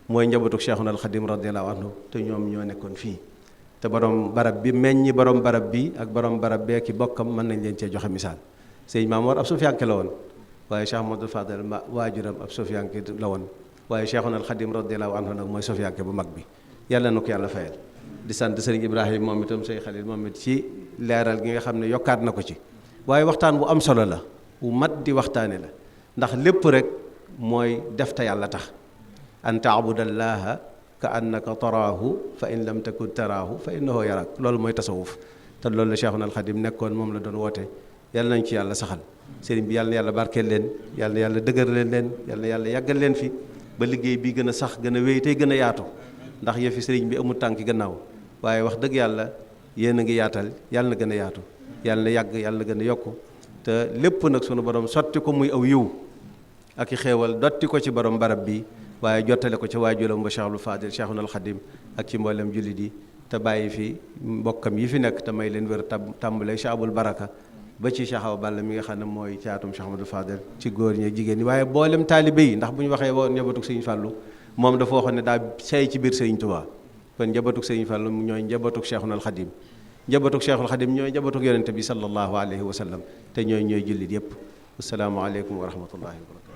mooy njabootu Cheikhuna al Xadim radiyallahu anhu, te ñoom ñoo nekkoon fii. te borom barab bi meññi borom barab bi ak borom barab bee ki bokkam mën nañ leen cee joxe misaal. sëñ Maamoor ab sufiyanke la woon, waaye Cheikh Ahmadou Fadel waajuram ab sufiyanke la woon, waaye Cheikhuna al Xadim radiyallahu anhu nag mooy sufiyanke bu mag bi. yàlla na ko yàlla fayal. di sant sëriñ Ibrahima moom itam sëñ Xalil moom it ci leeral gi nga xam ne yokkaat na ko ci. waaye waxtaan bu am solo la, bu mat di waxtaane la, ndax lépp rek mooy def te yàlla tax. an taabudallaha ka annaka taraahu fa in lam takun taraahu fa innahu yarak. loolu mooy tasawuf, te loolu la Cheikhuna al Xadim nekkoon, moom la doon woote. yàlla nañ ci yàlla saxal. sëriñ bi yàlla na yàlla barkeel leen, yàlla na yàlla dëgër leen, yàlla na yàlla yàggal leen fi ba liggéey bi gën a sax, gën a wéy tey gën a yaatu. ndax yëfi sëriñ bi amul tànki gannaaw, waaye wax dëgg yàlla yéen a ngi yaatal, yàlla na gën a yaatu, yàlla na yàgg, yàlla na gën a yokku. te lépp nag sunu borom sotti ko muy aw yiw ak i xéewal dotti ko ci borom barab bi, waaye jottale ko ci waajuram ba Cheikhul Fadil Cheikhuna al Xadim ak ci mboolem jullit yi, te bàyyi fi mbokkam yi fi nekk te may leen wér tàmbale Cheikh Abul Baraka ba ci Cheikh Awa Balla mi nga xam ne mooy caatum Cheikh Ahmadou Fadel ci góor ñi ak jigéen ñi, waaye mboolem taalibe yi. ndax bu ñu waxee woon njabootug Sëriñ Fàllu, moom dafa waxoon ne daa say ci biir Sëriñ Tuubaa. kon njabootug Sëriñ Fàllu ñooy njabootug Cheikhuna al Xadim, njabootug Cheikhul Xadim ñooy njabootug yonente bi sallallahu alayhi wa sallam, te ñooy jullit yépp. assalaamu aleykum wa rahmatullahi wa barakatu.